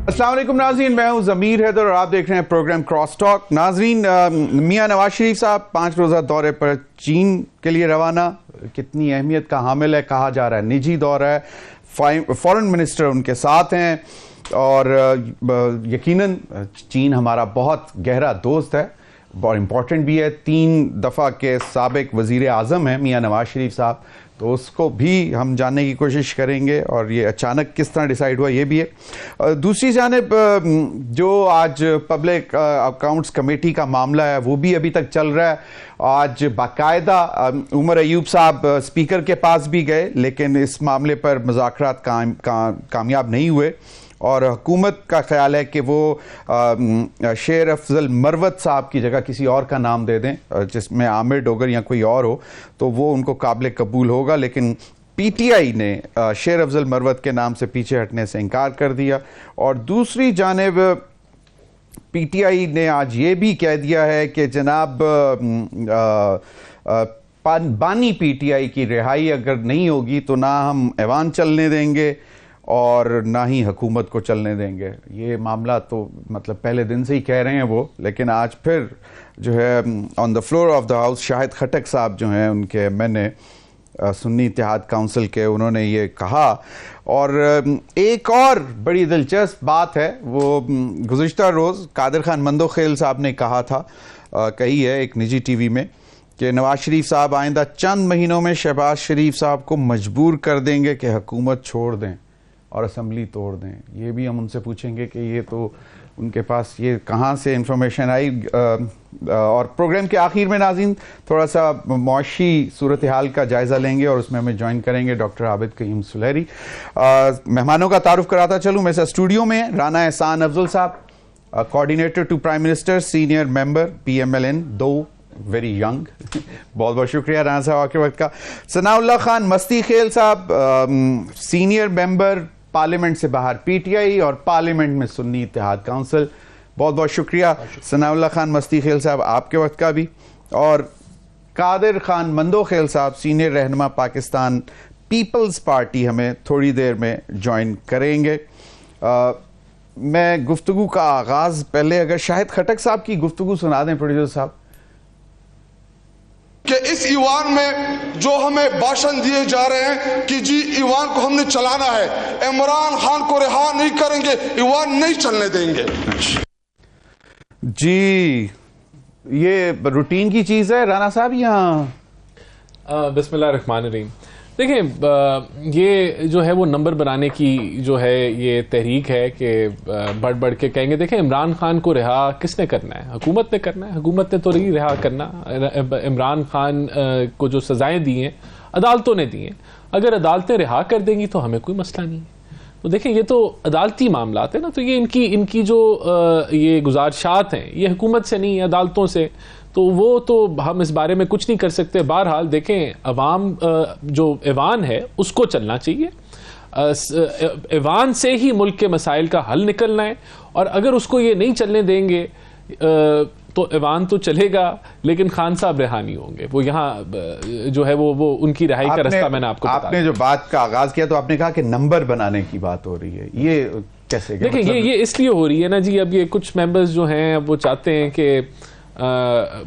अस्सलाम वालेकुम नाज़रीन, मैं हूं ज़मीर हैदर और आप देख रहे हैं प्रोग्राम क्रॉस टॉक। नाज़रीन, मियां नवाज शरीफ साहब 5 रोज़ा दौरे पर चीन के लिए रवाना। कितनी अहमियत का हामिल है कहा जा रहा है, निजी दौरा है, फॉरेन मिनिस्टर उनके साथ हैं और यकीनन चीन हमारा बहुत गहरा दोस्त है, बहुत इम्पोर्टेंट भी है। 3 दफ़ा के साबिक वज़ीर आज़म हैं मियां नवाज शरीफ साहब, तो उसको भी हम जानने की कोशिश करेंगे और ये अचानक किस तरह डिसाइड हुआ ये भी है। दूसरी जानिब जो आज पब्लिक अकाउंट्स कमेटी का मामला है वो भी अभी तक चल रहा है। आज बाकायदा उमर अयूब साहब स्पीकर के पास भी गए, लेकिन इस मामले पर मुज़ाकरात कामयाब नहीं हुए और हुकूमत का ख्याल है कि वो शेर अफजल मरवत साहब की जगह किसी और का नाम दे दें, जिसमें आमिर डोगर या कोई और हो तो वो उनको काबिल कबूल होगा। लेकिन पीटीआई ने शेर अफजल मरवत के नाम से पीछे हटने से इनकार कर दिया। और दूसरी जानिब पीटीआई ने आज ये भी कह दिया है कि जनाब बानी पीटीआई की रिहाई अगर नहीं होगी तो ना हम ऐवान चलने देंगे और ना ही हुकूमत को चलने देंगे। ये मामला तो मतलब पहले दिन से ही कह रहे हैं वो, लेकिन आज फिर जो है on the floor of the house Shahid Khattak साहब जो हैं उनके मैंने सुन्नी इत्तेहाद काउंसिल के, उन्होंने ये कहा। और एक और बड़ी दिलचस्प बात है, वो गुज़िश्ता रोज़ कादिर खान मंदोखेल साहब ने कहा था, कही है एक निजी टीवी में कि नवाज शरीफ साहब आइंदा चंद महीनों में शहबाज शरीफ साहब को मजबूर कर देंगे कि हुकूमत छोड़ दें और असम्बली तोड़ दें। ये भी हम उनसे पूछेंगे कि ये तो उनके पास ये कहाँ से इंफॉर्मेशन आई। और प्रोग्राम के आखिर में नाज़रीन थोड़ा सा मुआशी सूरत हाल का जायज़ा लेंगे और उसमें हमें ज्वाइन करेंगे डॉक्टर आबिद कईम सुलहरी। मेहमानों का तारुफ कराता चलूँ, मेरे साथ स्टूडियो में राना एहसान अफजल साहब, coordinator to prime minister, senior member PMLN, 2 very young बहुत बहुत शुक्रिया राना साहब आपके वक्त का। सनाउल्लाह खान मस्ती खेल साहब, सीनियर मेंबर पार्लियामेंट से बाहर PTI और पार्लियामेंट में सुन्नी इत्तेहाद काउंसिल, बहुत बहुत शुक्रिया सनाउल्लाह खान मस्ती खेल साहब आपके वक्त का भी। और कादिर खान मंदोखेल साहब, सीनियर रहनुमा पाकिस्तान पीपल्स पार्टी, हमें थोड़ी देर में ज्वाइन करेंगे। मैं गुफ्तगू का आगाज पहले अगर शाहिद खटक साहब की गुफ्तगू सुना दें प्रोड्यूसर साहब, कि इस ईवान में जो हमें भाषण दिए जा रहे हैं कि जी ईवान को हमने चलाना है, इमरान खान को रिहा नहीं करेंगे, ईवान नहीं चलने देंगे। जी ये रूटीन की चीज है राना साहब यहाँ। बिस्मिल्लाहिर्रहमानिर्रहीम। देखें, ये जो है वो नंबर बनाने की जो है ये तहरीक है कि बढ़ बढ़ के कहेंगे देखें इमरान खान को रिहा किसने करना है, हुकूमत ने करना है। हुकूमत ने तो नहीं रिहा करना, इमरान खान को जो सजाएं दी हैं अदालतों ने दी हैं, अगर अदालतें रिहा कर देंगी तो हमें कोई मसला नहीं है। तो देखें ये तो अदालती मामलात है ना, तो ये इनकी जो ये गुजारिशात हैं ये हुकूमत से नहीं, अदालतों से, तो वो तो हम इस बारे में कुछ नहीं कर सकते। बहरहाल देखें, अवाम जो ऐवान है उसको चलना चाहिए, ऐवान से ही मुल्क के मसाइल का हल निकलना है। और अगर उसको ये नहीं चलने देंगे तो ऐवान तो चलेगा लेकिन खान साहब रिहा नहीं होंगे। वो यहाँ जो है वो उनकी रिहाई का रास्ता मैंने आपको आपने जो बात का आगाज किया तो आपने कहा कि नंबर बनाने की बात हो रही है, ये कैसे? देखिए मतलब ये इसलिए हो रही है ना जी, अब ये कुछ मेंबर्स जो हैं वो चाहते हैं कि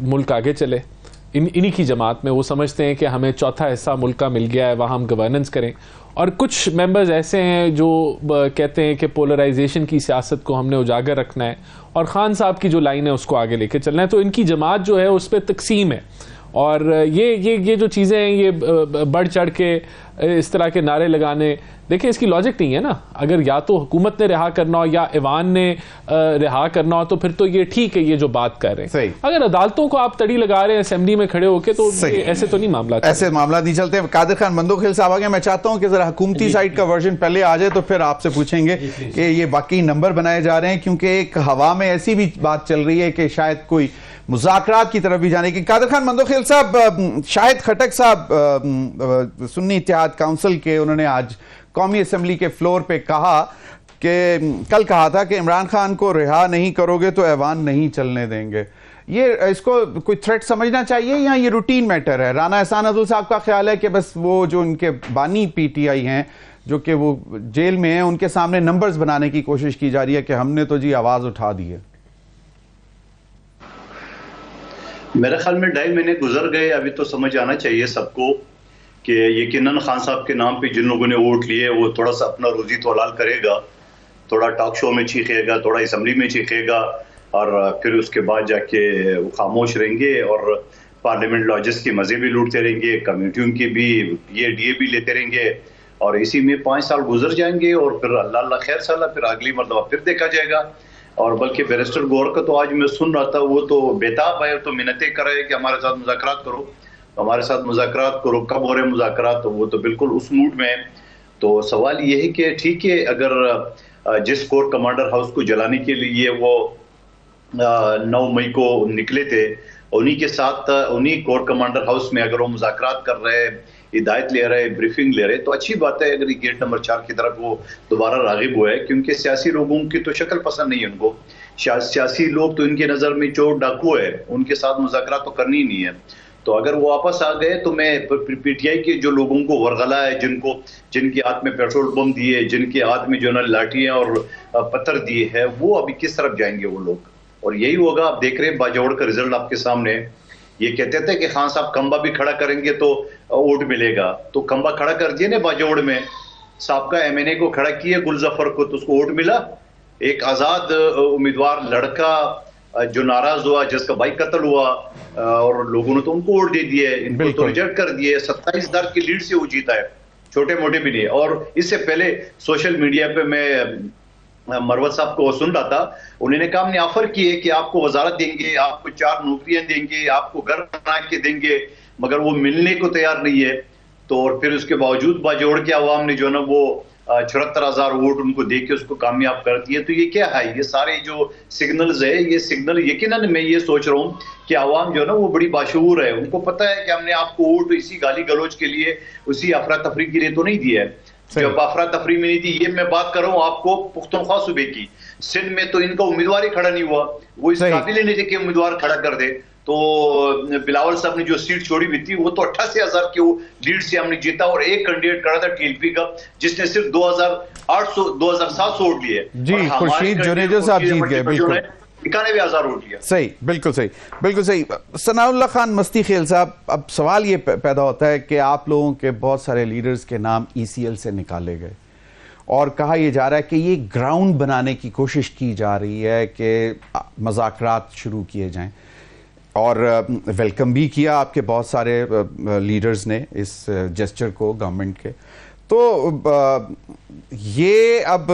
मुल्क आगे चले, इन्हीं की जमात में वो समझते हैं कि हमें चौथा हिस्सा मुल्क का मिल गया है, वहाँ हम गवर्नेंस करें। और कुछ मेंबर्स ऐसे हैं जो कहते हैं कि पोलराइजेशन की सियासत को हमने उजागर रखना है और खान साहब की जो लाइन है उसको आगे लेके चलना है। तो इनकी जमात जो है उस पर तकसीम है और ये जो चीज़ें हैं ये बढ़ चढ़ के इस तरह के नारे लगाने, देखिए इसकी लॉजिक नहीं है ना। अगर या तो हुकूमत ने रिहा करना हो या ऐवान ने रिहा करना हो तो फिर तो ये ठीक है ये जो बात कर रहे हैं। अगर अदालतों को आप तड़ी लगा रहे हैं असेंबली में खड़े होकर तो ऐसे तो नहीं मामला, ऐसे मामला नहीं चलते। कादिर खान मंदोखेल साहब आ गए, मैं चाहता हूं कि जरा हुकूमती साइड का वर्जन पहले आ जाए तो फिर आपसे पूछेंगे कि ये बाकी नंबर बनाए जा रहे हैं, क्योंकि एक हवा में ऐसी भी बात चल रही है कि शायद कोई मुज़ाकरात की तरफ भी जाने की। कादिर खान मंदोखेल साहब, शाहिद खटक साहब सुन्नी इत्तेहाद काउंसिल के, उन्होंने आज कौमी असम्बली के फ्लोर पे कहा कि कल कहा था कि इमरान खान को रिहा नहीं करोगे तो ऐवान नहीं चलने देंगे। ये इसको कोई थ्रेट समझना चाहिए या ये रूटीन मैटर है? राना एहसान अफजल साहब का ख्याल है कि बस वो जो उनके बानी PTI हैं जो कि वो जेल में हैं, उनके सामने नंबर्स बनाने की कोशिश की जा रही है कि हमने तो जी आवाज उठा दी है। मेरे ख्याल में 2.5 महीने गुजर गए, अभी तो समझ आना चाहिए सबको कि यकीनन खान साहब के नाम पे जिन लोगों ने वोट लिए वो थोड़ा सा अपना रोजी तो हलाल करेगा, थोड़ा टॉक शो में चीखेगा, थोड़ा असम्बली में चीखेगा, और फिर उसके बाद जाके वो खामोश रहेंगे और पार्लियामेंट लॉजेस के मजे भी लूटते रहेंगे, कम्युनिटियों के भी ये डीए भी लेते रहेंगे, और इसी में 5 साल गुजर जाएंगे और फिर अल्लाह अल्लाह खैर साला, फिर अगली मरतबा फिर देखा जाएगा। और बल्कि बैरिस्टर गौर का तो आज मैं सुन रहा था, वो तो बेताब है, तो मिन्नतें कर रहे हैं कि हमारे साथ मुज़ाकरात करो, हमारे साथ मुज़ाकरात करो। कब हो रहे मुज़ाकरात? तो वो तो बिल्कुल उस मूड में है। तो सवाल ये है कि ठीक है, अगर जिस कोर कमांडर हाउस को जलाने के लिए वो 9 मई को निकले थे, उन्हीं के साथ उन्हीं कोर कमांडर हाउस में अगर वो मुज़ाकरात कर रहे हैं, हिदायत ले रहे, ब्रीफिंग ले रहे, तो अच्छी बात है अगर गेट नंबर 4 की तरफ वो दोबारा रागिब हुआ है, क्योंकि सियासी लोगों की तो शक्ल पसंद नहीं है उनको। सियासी लोग तो इनके नज़र में चोर डाकू है, उनके साथ मुज़ाकरात तो करनी ही नहीं है। तो अगर वो वापस आ गए तो मैं पीटीआई के जो लोगों को वरगला है, जिनके हाथ में पेट्रोल बम दिए, जिनके हाथ में जो ना लाठियाँ और पत्थर दिए हैं, वो अभी किस तरफ जाएंगे वो लोग? और यही होगा, आप देख रहे हैं बाजौड़ का रिजल्ट आपके सामने। ये कहते थे कि खान साहब खंबा भी खड़ा करेंगे तो वोट मिलेगा, तो खंबा खड़ा कर दिए ना बाजौड़ में, साबका एमएनए को खड़ा किए गुलजफर को, तो उसको वोट मिला। एक आजाद उम्मीदवार लड़का जो नाराज हुआ, जिसका भाई कत्ल हुआ, और लोगों ने तो उनको वोट दे दिए, इनको तो रिजेक्ट कर दिए। 27,000 की लीड से वो जीता है, छोटे मोटे भी नहीं। और इससे पहले सोशल मीडिया पे मैं मरवत साहब को सुन रहा था, उन्होंने कहा हमने ऑफर किए कि आपको वजारत देंगे, आपको 4 नौकरियां देंगे, आपको घर बना के देंगे, मगर वो मिलने को तैयार नहीं है। तो और फिर उसके बावजूद बाजौड़ के अवाम ने जो ना वो 74,000 वोट उनको दे के उसको कामयाब कर दिए। तो ये क्या है? ये सारे जो सिग्नल्स है, ये सिग्नल यकीनन मैं ये सोच रहा हूँ कि आवाम जो है ना वो बड़ी बाशऊर है, उनको पता है कि हमने आपको वोट इसी गाली गलोच के लिए, उसी अफरा तफरी के लिए तो नहीं दिया है। जब अफरा तफरी में नहीं थी, ये मैं बात कर रहा हूँ आपको पुख्तनख्वा सूबे की, सिंध में तो इनका उम्मीदवार ही खड़ा नहीं हुआ, वो इस काबिल नहीं थे कि उम्मीदवार खड़ा कर दे। तो बिलावल साहब ने जो सीट छोड़ी हुई थी, वो तो 88,000 की लीड से हमने जीता, और एक कैंडिडेट खड़ा था टीएलपी का, जिसने सिर्फ 2,700 वोट लिए। जी, खुर्शीद जुनेजो साहब जीत गए, बिल्कुल 91,000 वोट लिया। सही, बिल्कुल सही, बिल्कुल सही। सनाउल्लाह खान मस्ती खेल साहब, अब सवाल ये पैदा होता है कि आप लोगों के बहुत सारे लीडर्स के नाम ECL से निकाले गए और कहा यह जा रहा है कि ये ग्राउंड बनाने की कोशिश की जा रही है कि मुज़ाकरात शुरू किए जाएं, और वेलकम भी किया आपके बहुत सारे लीडर्स ने इस जेस्चर को गवर्नमेंट के। तो ये अब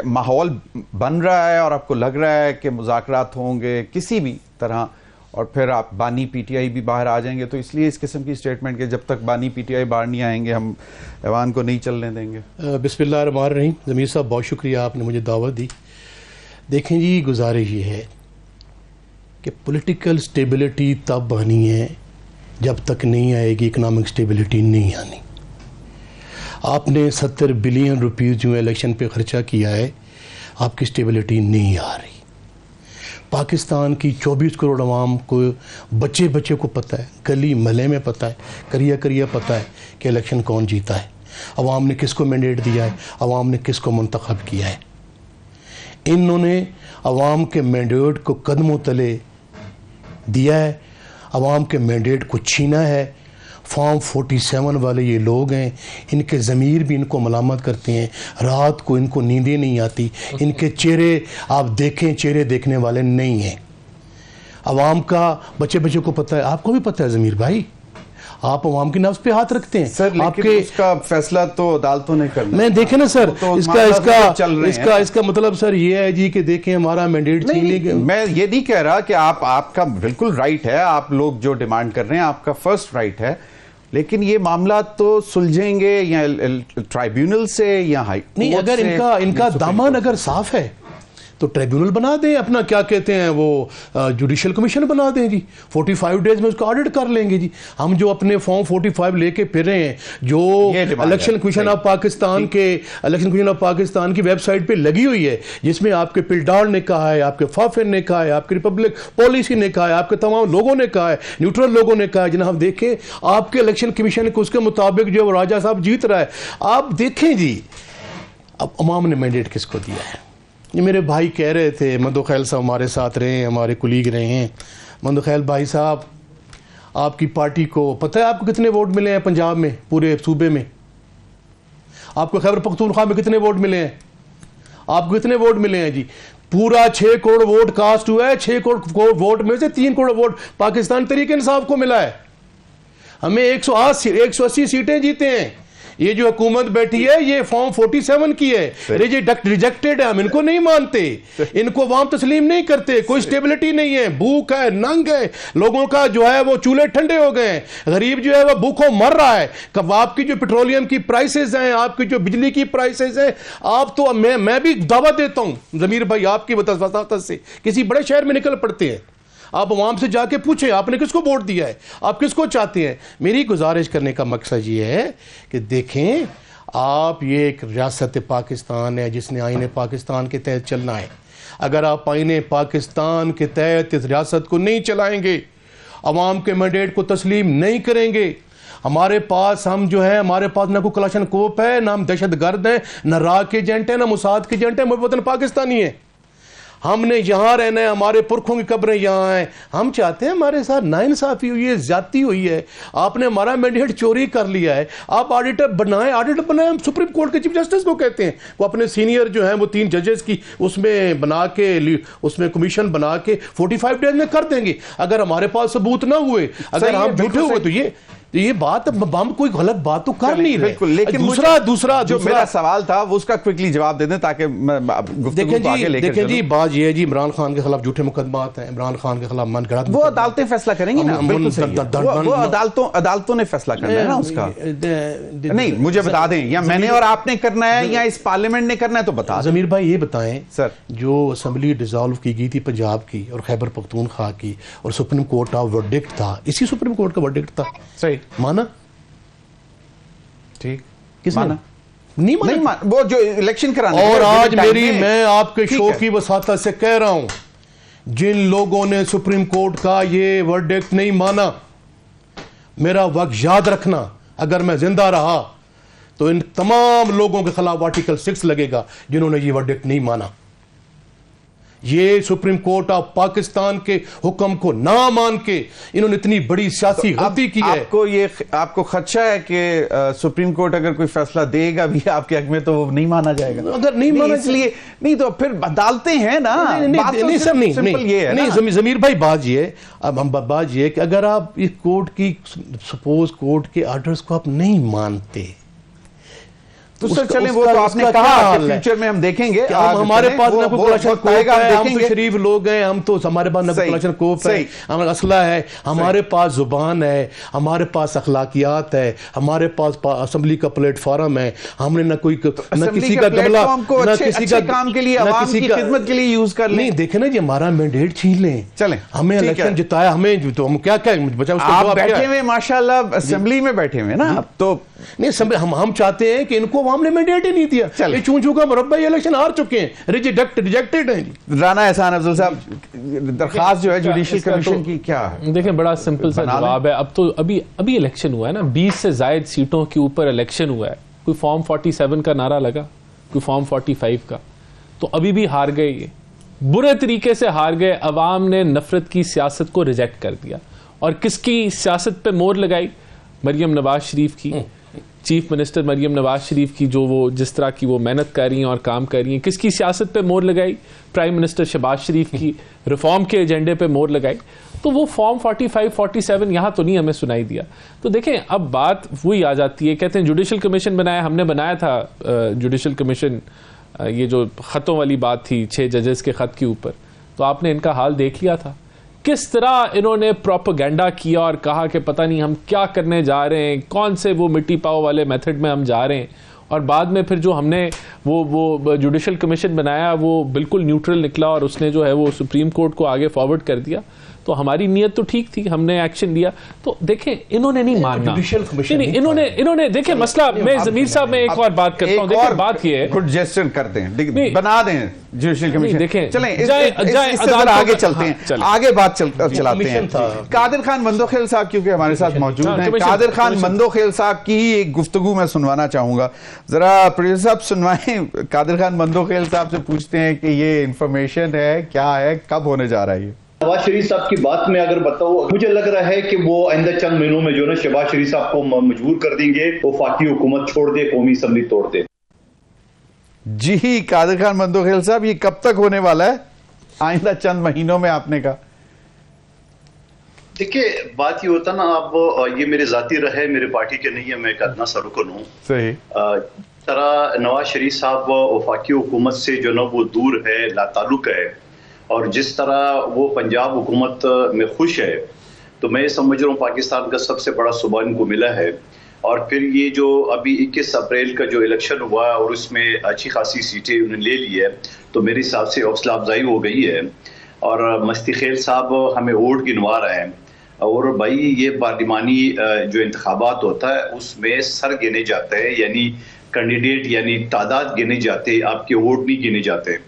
माहौल बन रहा है और आपको लग रहा है कि मुज़ाकरात होंगे किसी भी तरह, और फिर आप बानी पीटीआई भी बाहर आ जाएंगे, तो इसलिए इस किस्म की स्टेटमेंट के जब तक बानी पीटीआई बाहर नहीं आएंगे हम ऐवान को नहीं चलने देंगे। बिस्मिल्लाह रहमान रहीम। ज़मीर साहब बहुत शुक्रिया, आपने मुझे दावत दी। देखें जी, गुजारिश ये है कि पॉलिटिकल स्टेबिलिटी तब आनी है जब तक नहीं आएगी इकनॉमिक स्टेबिलिटी नहीं आनी। आपने 70 बिलियन रुपीस जो इलेक्शन पे खर्चा किया है, आपकी स्टेबिलिटी नहीं आ रही। पाकिस्तान की 24 करोड़ अवाम को, बच्चे बच्चे को पता है, गली महल्ले में पता है, करिया करिया पता है कि इलेक्शन कौन जीता है, अवाम ने किसको मैंडेट दिया है, अवाम ने किसको मुंतखब किया है। इन्होंने अवाम के मैंडेट को कदमों तले दिया है, अवाम के मैंडेट को छीना है। फॉर्म 47 वाले ये लोग हैं, इनके ज़मीर भी इनको मलामत करते हैं, रात को इनको नींदें नहीं आती, इनके चेहरे आप देखें, चेहरे देखने वाले नहीं हैं। अवाम का बच्चे बच्चे को पता है, आपको भी पता है ज़मीर भाई, आप अवाम की नफ्स पे हाथ रखते हैं सर, आपके उसका फैसला तो अदालतों ने करना। मैं देखे ना सर, तो इसका मतलब सर ये है जी कि देखें हमारा मैंडेट छीन लिया। मैं ये नहीं कह रहा कि आपका बिल्कुल राइट है, आप लोग जो डिमांड कर रहे हैं आपका फर्स्ट राइट है, लेकिन ये मामला तो सुलझेंगे या ट्राइब्यूनल से या हाई नहीं। अगर इनका दामन अगर साफ है तो ट्रिब्यूनल बना दें, अपना क्या कहते हैं वो जुडिशल कमीशन बना दें जी, 45 डेज में उसको ऑडिट कर लेंगे जी। हम जो अपने फॉर्म 45 लेके फिर रहे हैं, जो इलेक्शन कमीशन ऑफ पाकिस्तान की वेबसाइट पे लगी हुई है, जिसमें आपके पिलडार ने कहा है, आपके फाफिन ने कहा है, आपकी रिपब्लिक पॉलिसी ने कहा है, आपके तमाम लोगों ने कहा है, न्यूट्रल लोगों ने कहा है, जनाब देखें आपके इलेक्शन कमीशन को उसके मुताबिक जो राजा साहब जीत रहा है, आप देखें जी। अब अवाम ने मैंडेट किसको दिया है? ये मेरे भाई कह रहे थे, मंदोखैल साहब हमारे साथ रहे हैं, हमारे कुलीग रहे हैं। मंदोखैल भाई साहब, आपकी पार्टी को पता है आपको कितने वोट मिले हैं पंजाब में, पूरे सूबे में? आपको खैबर पख्तूनख्वा में कितने वोट मिले हैं? आपको कितने वोट मिले हैं जी? पूरा 6 करोड़ वोट कास्ट हुआ है। 6 करोड़ वोट में से 3 करोड़ वोट पाकिस्तान तहरीक इंसाफ को मिला है। हमें 180 सीटें जीते हैं। ये जो हुकूमत बैठी है ये फॉर्म 47 की है, रिजेक्टेड है, हम इनको नहीं मानते, इनको वाम तस्लीम नहीं करते। कोई स्टेबिलिटी नहीं है, भूख है, नंग है, लोगों का जो है वो चूल्हे ठंडे हो गए हैं, गरीब जो है वो भूखों मर रहा है। कब आपकी जो पेट्रोलियम की प्राइसेस हैं, आपकी जो बिजली की प्राइसेस हैं, आप तो मैं भी दावा देता हूं जमीर भाई आपकी वसात से, किसी बड़े शहर में निकल पड़ते हैं, आप अवाम से जाके पूछें आपने किसको वोट दिया है, आप किसको चाहते हैं। मेरी गुजारिश करने का मकसद ये है कि देखें, आप ये एक रियासत पाकिस्तान है जिसने आईने पाकिस्तान के तहत चलना है। अगर आप आईने पाकिस्तान के तहत इस रियासत को नहीं चलाएंगे, अवाम के मैंडेट को तस्लीम नहीं करेंगे, हमारे पास हमारे पास ना कोई कलाशन कोप है, ना हम दहशत गर्द हैं, ना राह के एजेंट हैं, ना मुसाद के एजेंट हैं, हमारे वतन पाकिस्तानी है। हमने यहाँ रहना है, हमारे पुरखों की कब्रें यहाँ हैं। हम चाहते हैं, हमारे साथ नाइंसाफी हुई है, ज्यादती हुई है, आपने हमारा मैंडेट चोरी कर लिया है, आप ऑडिटर बनाएं। हम सुप्रीम कोर्ट के चीफ जस्टिस को कहते हैं, वो अपने सीनियर जो हैं वो 3 जजेस की उसमें बना के, उसमें कमीशन बना के 45 डेज में कर देंगे। अगर हमारे पास सबूत ना हुए, अगर हम झूठे हुए, तो ये बात हम कोई गलत बात तो कर नहीं रहे। लेकिन दूसरा जो मेरा सवाल था वो उसका क्विकली जवाब दे दें ताकि देखें जी, बात ये है जी, इमरान खान के खिलाफ झूठे मुकदमात हैं, इमरान खान के खिलाफ मनगढ़ंत, वो अदालतें फैसला करेंगी ना, बिल्कुल सही है। वो अदालतों ने फैसला करना है ना उसका। नहीं, मुझे बता दें, या मैंने और आपने करना है या इस पार्लियामेंट ने करना है, तो बता जमीर भाई ये बताएं सर, जो असेंबली डिसॉल्व की गई थी पंजाब की और खैबर पख्तूनख्वा की, और सुप्रीम कोर्ट का वर्डिक्ट था, इसी सुप्रीम कोर्ट का वर्डिक्ट था, सही माना? ठीक, किस माना? नहीं माना, वो जो इलेक्शन कराने। और आज मैं आपके शो की वसाता से कह रहा हूं, जिन लोगों ने सुप्रीम कोर्ट का ये वर्डिक्ट नहीं माना, मेरा वक्त याद रखना, अगर मैं जिंदा रहा तो इन तमाम लोगों के खिलाफ आर्टिकल 6 लगेगा जिन्होंने ये वर्डिक्ट नहीं माना। ये सुप्रीम कोर्ट ऑफ पाकिस्तान के हुक्म को ना मान के इन्होंने इतनी बड़ी सियासी गलती की है। आपको खदशा है कि सुप्रीम कोर्ट अगर कोई फैसला देगा भी आपके हक में तो वो नहीं माना जाएगा? अगर नहीं माना, इसलिए नहीं तो फिर अदालतें हैं ना। नहीं जमीर भाई, बात ये, अब हम बात ये कि अगर आप इस कोर्ट की, सपोज कोर्ट के ऑर्डर्स को आप नहीं मानते, तो सर चलें, वो तो आपने कहा कि फ्यूचर में हम देखेंगे। हमारे पास ना कोई कलेक्शन कोप है, हम तो शरीफ लोग हैं, हम तो हमारे पास ना कोई कलेक्शन कोप है, हमारा असला है, हमारे पास जुबान है, हमारे पास अखलाकियात है, हमारे पास असेंबली का प्लेटफॉर्म है। हमने ना कोई ना किसी का गमला, ना किसी का काम के लिए, आवाम की खिदमत के लिए यूज कर लें। नहीं, देखे ना जी, हमारा मैंडेट छीन लें, चलें, हमें इलेक्शन जिताया, हमें तो हम क्या बचा, आप बैठे हुए माशाल्लाह असेंबली में बैठे हुए ना, तो नहीं, हम चाहते हैं कि इनको हमने मैंडेट ही नहीं दिया, ये चूं का मुरब्बा इलेक्शन हार चुके हैं, रिजेक्टेड हैं। राना एहसान अफजल साहब, दरखास्त जो है जुडिशियल कमीशन की क्या है? देखें, बड़ा सिंपल सा जवाब है। अब तो अभी इलेक्शन हुआ है ना, 20 से ज्यादा सीटों के ऊपर इलेक्शन हुआ है। कोई फॉर्म 47 का नारा लगा, कोई फॉर्म 45 का, तो अभी भी हार गए, ये बुरे तरीके से हार गए। अवाम ने नफरत की सियासत को रिजेक्ट कर दिया, और किसकी सियासत पे मोहर लगाई? मरियम नवाज शरीफ की, चीफ मिनिस्टर मरियम नवाज शरीफ की, जो वो जिस तरह की वो मेहनत कर रही हैं और काम कर रही हैं। किसकी सियासत पे मोहर लगाई? प्राइम मिनिस्टर शहबाज शरीफ की रिफॉर्म के एजेंडे पे मोहर लगाई। तो वो फॉर्म 45, 47 यहाँ तो नहीं हमें सुनाई दिया। तो देखें, अब बात वही आ जाती है, कहते हैं जुडिशल कमीशन बनाया, हमने बनाया था जुडिशल कमीशन, ये जो खतों वाली बात थी 6 जजेस के खत के ऊपर, तो आपने इनका हाल देख लिया था, किस तरह इन्होंने प्रोपेगेंडा किया और कहा कि पता नहीं हम क्या करने जा रहे हैं, कौन से वो मिट्टी पाव वाले मेथड में हम जा रहे हैं। और बाद में फिर जो हमने वो जुडिशल कमीशन बनाया वो बिल्कुल न्यूट्रल निकला और उसने जो है वो सुप्रीम कोर्ट को आगे फॉरवर्ड कर दिया। तो हमारी नीयत तो ठीक थी, हमने एक्शन लिया। तो देखें इन्होंने नहीं मानना, नहीं इन्होंने देखें मसला, मैं जमीर साहब में एक और बात करता हूं, देखिए बात ये है, गुड जेस्चर करते हैं, बना दें जुडिशल कमीशन, देखें चलें इससे आगे चलते हैं, आगे बात चलाते हैं। कादिर खान मंदोखेल साहब क्योंकि हमारे साथ मौजूद हैं, कादिर खान मंदोखेल साहब की ही एक गुफ्तगू मैं सुनवाना चाहूंगा, जरा प्रोड्यूसर साहब सुनवाएं। कादिर खान मंदोखेल साहब से पूछते हैं कि ये इंफॉर्मेशन है, क्या है, कब होने जा रहा है ये? शहबाज शरीफ साहब की बात में अगर बताओ, मुझे लग रहा है कि वो आइंदा चंद महीनों में जो ना शहबाज शरीफ साहब को मजबूर कर देंगे वो वफाकी हुकूमत छोड़ दे, कौमी असम्बली तोड़ दे। जी कादिर खान मंदोखेल साहब, ये कब तक होने वाला है? आइंदा चंद महीनों में आपने कहा। देखिए बात ये होता ना, अब ये मेरे जाती रहे, मेरे पार्टी के नहीं है, मैं एक अदना सा रुकन हूँ। सही तरह नवाज शरीफ साहब वफाकी हुकूमत से जो ना वो दूर है, लाताल्लुक है, और जिस तरह वो पंजाब हुकूमत में खुश है, तो मैं समझ रहा हूँ पाकिस्तान का सबसे बड़ा सूबा इनको मिला है। और फिर ये जो अभी 21 अप्रैल का जो इलेक्शन हुआ और उसमें अच्छी खासी सीटें उन्होंने ले ली है, तो मेरे हिसाब से हौसला अफजाई हो गई है। और मस्ती खेल साहब हमें वोट गिनवा रहे हैं, और भाई ये पार्लिमानी जो इंतखाबात होता है उसमें सर गिने जाते हैं, यानी कैंडिडेट यानी तादाद गिने जाते, आपके वोट नहीं गिने जाते।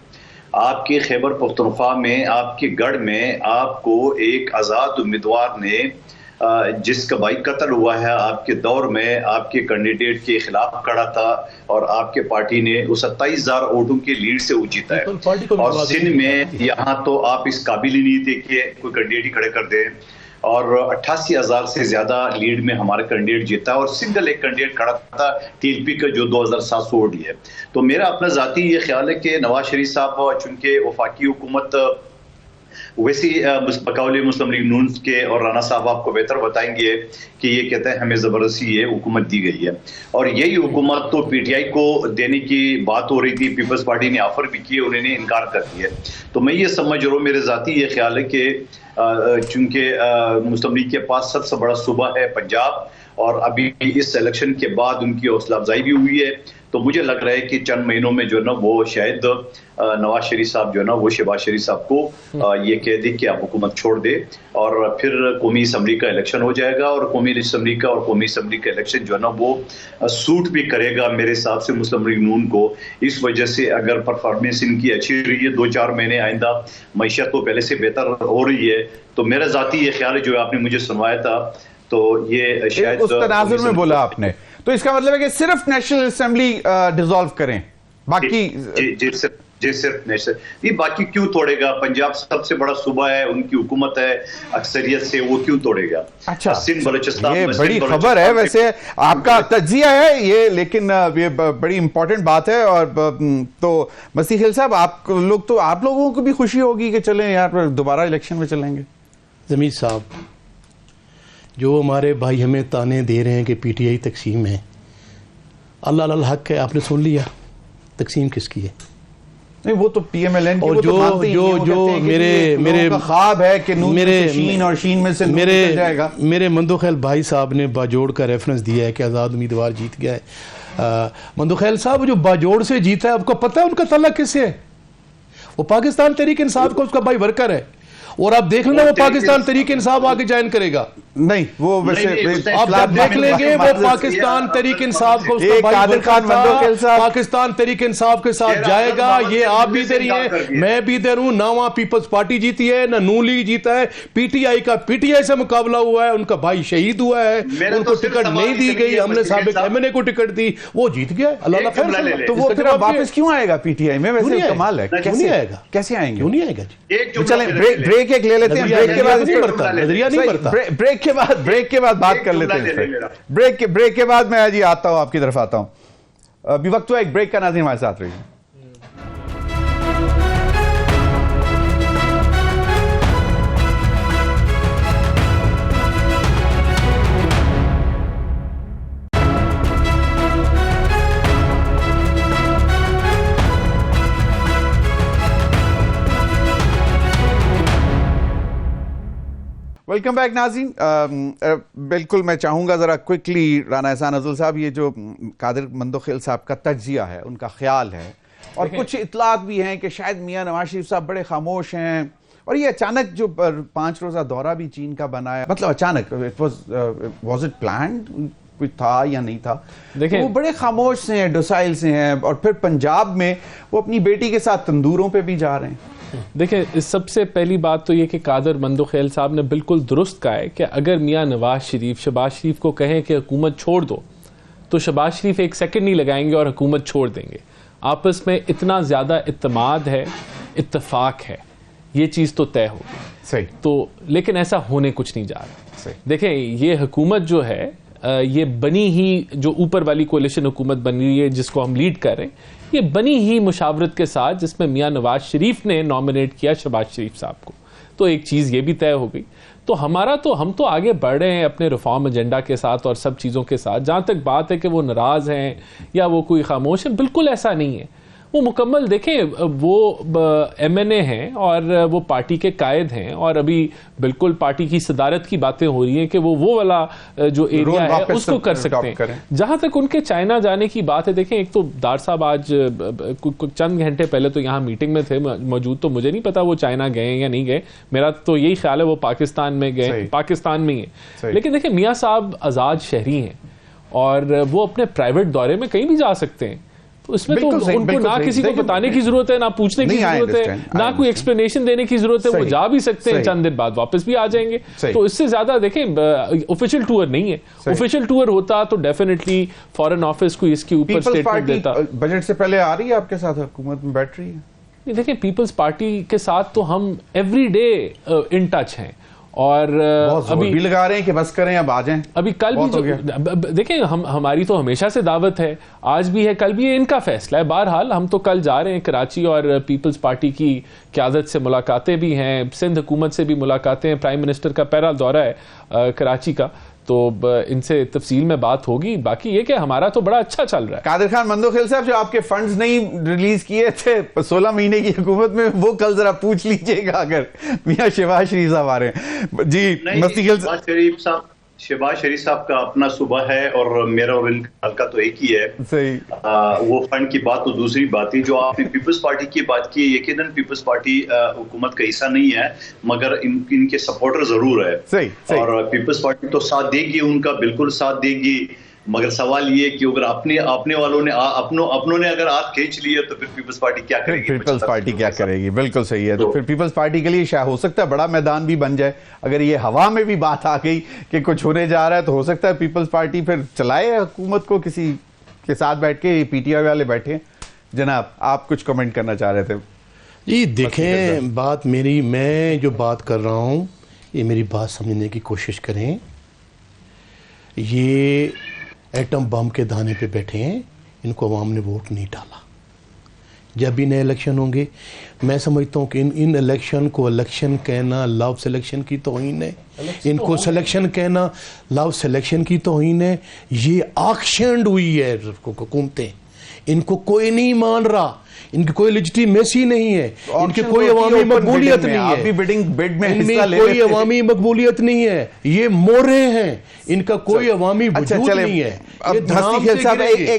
आपके खैबर पख्तूनख्वा में, आपके गढ़ में आपको एक आज़ाद उम्मीदवार ने जिसका भाई कत्ल हुआ है आपके दौर में, आपके कैंडिडेट के खिलाफ खड़ा था और आपके पार्टी ने उस 27,000 वोटों के लीड से वो जीता है। और सिंध में यहाँ तो आप इस काबिल ही नहीं थे कि कोई कैंडिडेट ही खड़े कर दे, और 88,000 से ज्यादा लीड में हमारा कैंडिडेट जीता, और सिंगल एक कैंडिडेट खड़ा था टीएलपी का जो 2,700 वोट लिए। तो मेरा अपना जाती ये ख्याल है कि नवाज शरीफ साहब चूंकि वफाकी हुकूमत वैसे बकौल मुस्लिम लीग नून के और राना साहब आपको बेहतर बताएंगे कि ये कहते हैं हमें जबरदस्ती ये हुकूमत दी गई है, और यही हुकूमत तो पीटीआई को देने की बात हो रही थी, पीपल्स पार्टी ने ऑफर भी किए, उन्होंने इनकार कर दिया। तो मैं ये समझ रहा हूँ, मेरे जाती ये ख्याल है कि चूंकि मुस्लिम लीग के पास सबसे बड़ा सूबा है पंजाब, और अभी इस इलेक्शन के बाद उनकी हौसला अफजाई भी हुई है, तो मुझे लग रहा है कि चंद महीनों में जो ना वो शायद नवाज शरीफ साहब जो ना वो शहबाज शरीफ साहब को ये कह दे कि आप हुकूमत छोड़ दे, और फिर कौमी असम्बली का इलेक्शन हो जाएगा, और कौमी असम्बली का इलेक्शन जो है ना वो सूट भी करेगा मेरे हिसाब से मुस्लिम लीग नून को। इस वजह से अगर परफॉर्मेंस इनकी अच्छी रही है 2-4 महीने, आइंदा मैशत तो पहले से बेहतर हो रही है, तो मेरा जाती ये ख्याल है जो आपने मुझे सुनवाया था, तो ये शायद उस तनाजुर में बोला आपने, तो इसका मतलब है कि सिर्फ नेशनल असेंबली डिसॉल्व करें, बाकी सिर्फ नेशनल, बाकी क्यों तोड़ेगा? पंजाब सबसे बड़ा सूबा है, उनकी हुकूमत है अक्सरियत से, वो क्यों तोड़ेगा? अच्छा, सिंध बलोचिस्तान, ये बड़ी खबर है वैसे, आपका तज्जिया है ये, लेकिन ये बड़ी इंपॉर्टेंट बात है। और तो मसीह खेल साहब, आप लोगों को भी खुशी होगी कि चलें यार दोबारा इलेक्शन में चलेंगे। जमीर साहब, जो हमारे भाई हमें ताने दे रहे हैं कि पीटीआई तकसीम है, अल्लाह अल हक है, आपने सुन लिया तकसीम किसकी है? नहीं, वो तो पीएमएलएन की, और जो मेरे ख्वाब है कि शीन और शीन में से जाएगा। मेरे मंदोखेल भाई साहब ने बाजोड़ का रेफरेंस दिया है कि आज़ाद उम्मीदवार जीत गया है। मंदोखेल साहब जो बाजोड़ से जीता है, आपको पता है उनका तल्लक किससे है? वो पाकिस्तान तहरीक इंसाफ का उसका भाई वर्कर है, और आप देख लेना वो पाकिस्तान तहरीक इंसाफ आगे ज्वाइन करेगा। नहीं, वो वैसे आप देख लेंगे वो पाकिस्तान तहरीक इंसाफ को उसका भाई वर्कर था, पाकिस्तान तहरीक इंसाफ के साथ जाएगा। ये आप भी इधर ही हैं, मैं भी इधर हूं ना। वहां पीपल्स पार्टी जीती है ना नून लीग जीता है, पीटीआई का पीटीआई से मुकाबला हुआ है, उनका भाई शहीद हुआ है, उनको टिकट नहीं दी गई, हमने साबिक एमएनए को टिकट दी, वो जीत गया। अल्लाह खैर, तो वो फिर वापस क्यों आएगा पीटीआई में? वैसे कमाल है, कैसे आएगा? कैसे आएंगे? क्यों नहीं आएगा? चलें ब्रेक एक ले लेते हैं, ब्रेक के बाद नजरिया नहीं बढ़ता, ब्रेक के बाद बात कर लेते हैं। ब्रेक के बाद मैं जी आता हूं, आपकी तरफ आता हूं। अभी वक्त हुआ एक ब्रेक का, नाज़रीन हमारे साथ रहिए। वेलकम बैक नाज़रीन। बिल्कुल मैं चाहूँगा ज़रा क्विकली राना एहसान अज़ल साहब, ये जो कादिर मंदोखेल साहब का तज्जिया है, उनका ख्याल है, और कुछ इतलात भी हैं कि शायद मियाँ नवाज शरीफ साहब बड़े खामोश हैं, और ये अचानक जो 5 रोज़ा दौरा भी चीन का बनाया, मतलब अचानक, वाज इट प्लान्ड, कुछ था या नहीं था? देखिए वो बड़े खामोश से हैं, डोसाइल से हैं, और फिर पंजाब में वो अपनी बेटी के साथ तंदूरों पे भी जा रहे हैं। देखिए सबसे पहली बात तो ये कि कादर मंदोखेल साहब ने बिल्कुल दुरुस्त कहा है कि अगर मियाँ नवाज शरीफ शहबाज शरीफ को कहें कि हुकूमत छोड़ दो, तो शहबाज शरीफ एक सेकंड नहीं लगाएंगे और हुकूमत छोड़ देंगे। आपस में इतना ज़्यादा इत्तेमाद है, इत्तेफाक है, ये चीज़ तो तय होगी। सही। तो लेकिन ऐसा होने कुछ नहीं जा रहा। सही। देखें ये हुकूमत जो है, ये बनी ही, जो ऊपर वाली कोalition हुकूमत बनी हुई है जिसको हम लीड कर रहे हैं, ये बनी ही मुशावरत के साथ, जिसमें मियाँ नवाज शरीफ ने नॉमिनेट किया शहबाज शरीफ साहब को। तो एक चीज़ ये भी तय हो गई। तो हम तो आगे बढ़ रहे हैं अपने रिफॉर्म एजेंडा के साथ और सब चीज़ों के साथ। जहाँ तक बात है कि वो नाराज़ हैं या वो कोई खामोश है, बिल्कुल ऐसा नहीं है। वो मुकम्मल, देखें वो MNA हैं और वो पार्टी के कायद हैं, और अभी बिल्कुल पार्टी की सदारत की बातें हो रही हैं कि वो वाला जो एरिया है उसको कर सकते हैं। जहां तक उनके चाइना जाने की बात है, देखें एक तो दार साहब आज चंद घंटे पहले तो यहाँ मीटिंग में थे मौजूद, तो मुझे नहीं पता वो चाइना गए या नहीं गए, मेरा तो यही ख्याल है वो पाकिस्तान में गए, पाकिस्तान में ही है। लेकिन देखें मियाँ साहब आज़ाद शहरी हैं और वो अपने प्राइवेट दौरे में कहीं भी जा सकते हैं। तो इसमें तो उनको ना किसी को बताने की जरूरत है, ना पूछने की जरूरत है, ना कोई एक्सप्लेनेशन देने की जरूरत है। वो जा भी सकते हैं, चंद दिन बाद वापस भी आ जाएंगे। तो इससे ज्यादा देखें ऑफिशियल टूर नहीं है। ऑफिशियल टूर होता तो डेफिनेटली फॉरेन ऑफिस को इसके ऊपर स्टेटमेंट देता। बजट से पहले आ रही है आपके साथ, हुकूमत में बैठ रही है? देखिए पीपल्स पार्टी के साथ तो हम एवरी डे इन टच हैं, और अभी भी लगा रहे हैं कि बस करें, अब आ जाएं। अभी कल भी देखें हमारी तो हमेशा से दावत है, आज भी है, कल भी है, इनका फैसला है। बहरहाल हम तो कल जा रहे हैं कराची, और पीपल्स पार्टी की क़यादत से मुलाकातें भी हैं, सिंध हुकूमत से भी मुलाकातें हैं, प्राइम मिनिस्टर का पहला दौरा है कराची का, तो इनसे तफसील में बात होगी। बाकी ये कि हमारा तो बड़ा अच्छा चल रहा है। कादिर खान मंदोखेल साहब, जो आपके फंड्स नहीं रिलीज किए थे 16 महीने की हुकूमत में, वो कल जरा पूछ लीजिएगा अगर मियाँ शहबाज शरीफ साहब आ रहे हैं। जी मस्ती शहबाज शरीफ साहब का अपना सुबह है, और मेरा और इनका हल्का तो एक ही है। सही। वो फंड की बात तो दूसरी बात थी। जो आपने पीपल्स पार्टी की बात की, यकीनन पीपल्स पार्टी हुकूमत का हिस्सा नहीं है, मगर इनके सपोर्टर जरूर है। सही। और पीपल्स पार्टी तो साथ देगी, उनका बिल्कुल साथ देगी, मगर सवाल ये कि अगर अपने वालों ने अपनों ने अगर हाथ खींच लिए तो फिर पीपल्स पार्टी क्या करेगी? पीपल्स पार्टी क्या करेगी? बिल्कुल सही है। तो फिर पीपल्स पार्टी के लिए शायद हो सकता है बड़ा मैदान भी बन जाए। अगर ये हवा में भी बात आ गई कि कुछ होने जा रहा है, तो हो सकता है पीपल्स पार्टी फिर चलाए हुकूमत को, किसी के साथ बैठ के। PTI वाले बैठे। जनाब आप कुछ कमेंट करना चाह रहे थे? जी देखें, बात मेरी, मैं जो बात कर रहा हूँ, ये मेरी बात समझने की कोशिश करें। ये एटम बम के दाने पे बैठे हैं, इनको अवाम ने वोट नहीं डाला। जब भी नए इलेक्शन होंगे, मैं समझता हूँ कि इन इलेक्शन को इलेक्शन कहना लव सिलेक्शन की तौहीन है, इनको सिलेक्शन कहना लव सिलेक्शन की तौहीन है। ये ऑक्शन्ड हुई है हुकूमतें, इनको कोई नहीं मान रहा, इनकी कोई लेजिटिमेसी नहीं है, इनकी कोई अवामी मकबूलियत नहीं है, इनमें कोई अवामी मकबूलियत नहीं है, ये मोरे हैं, इनका कोई अवामी वजूद नहीं है।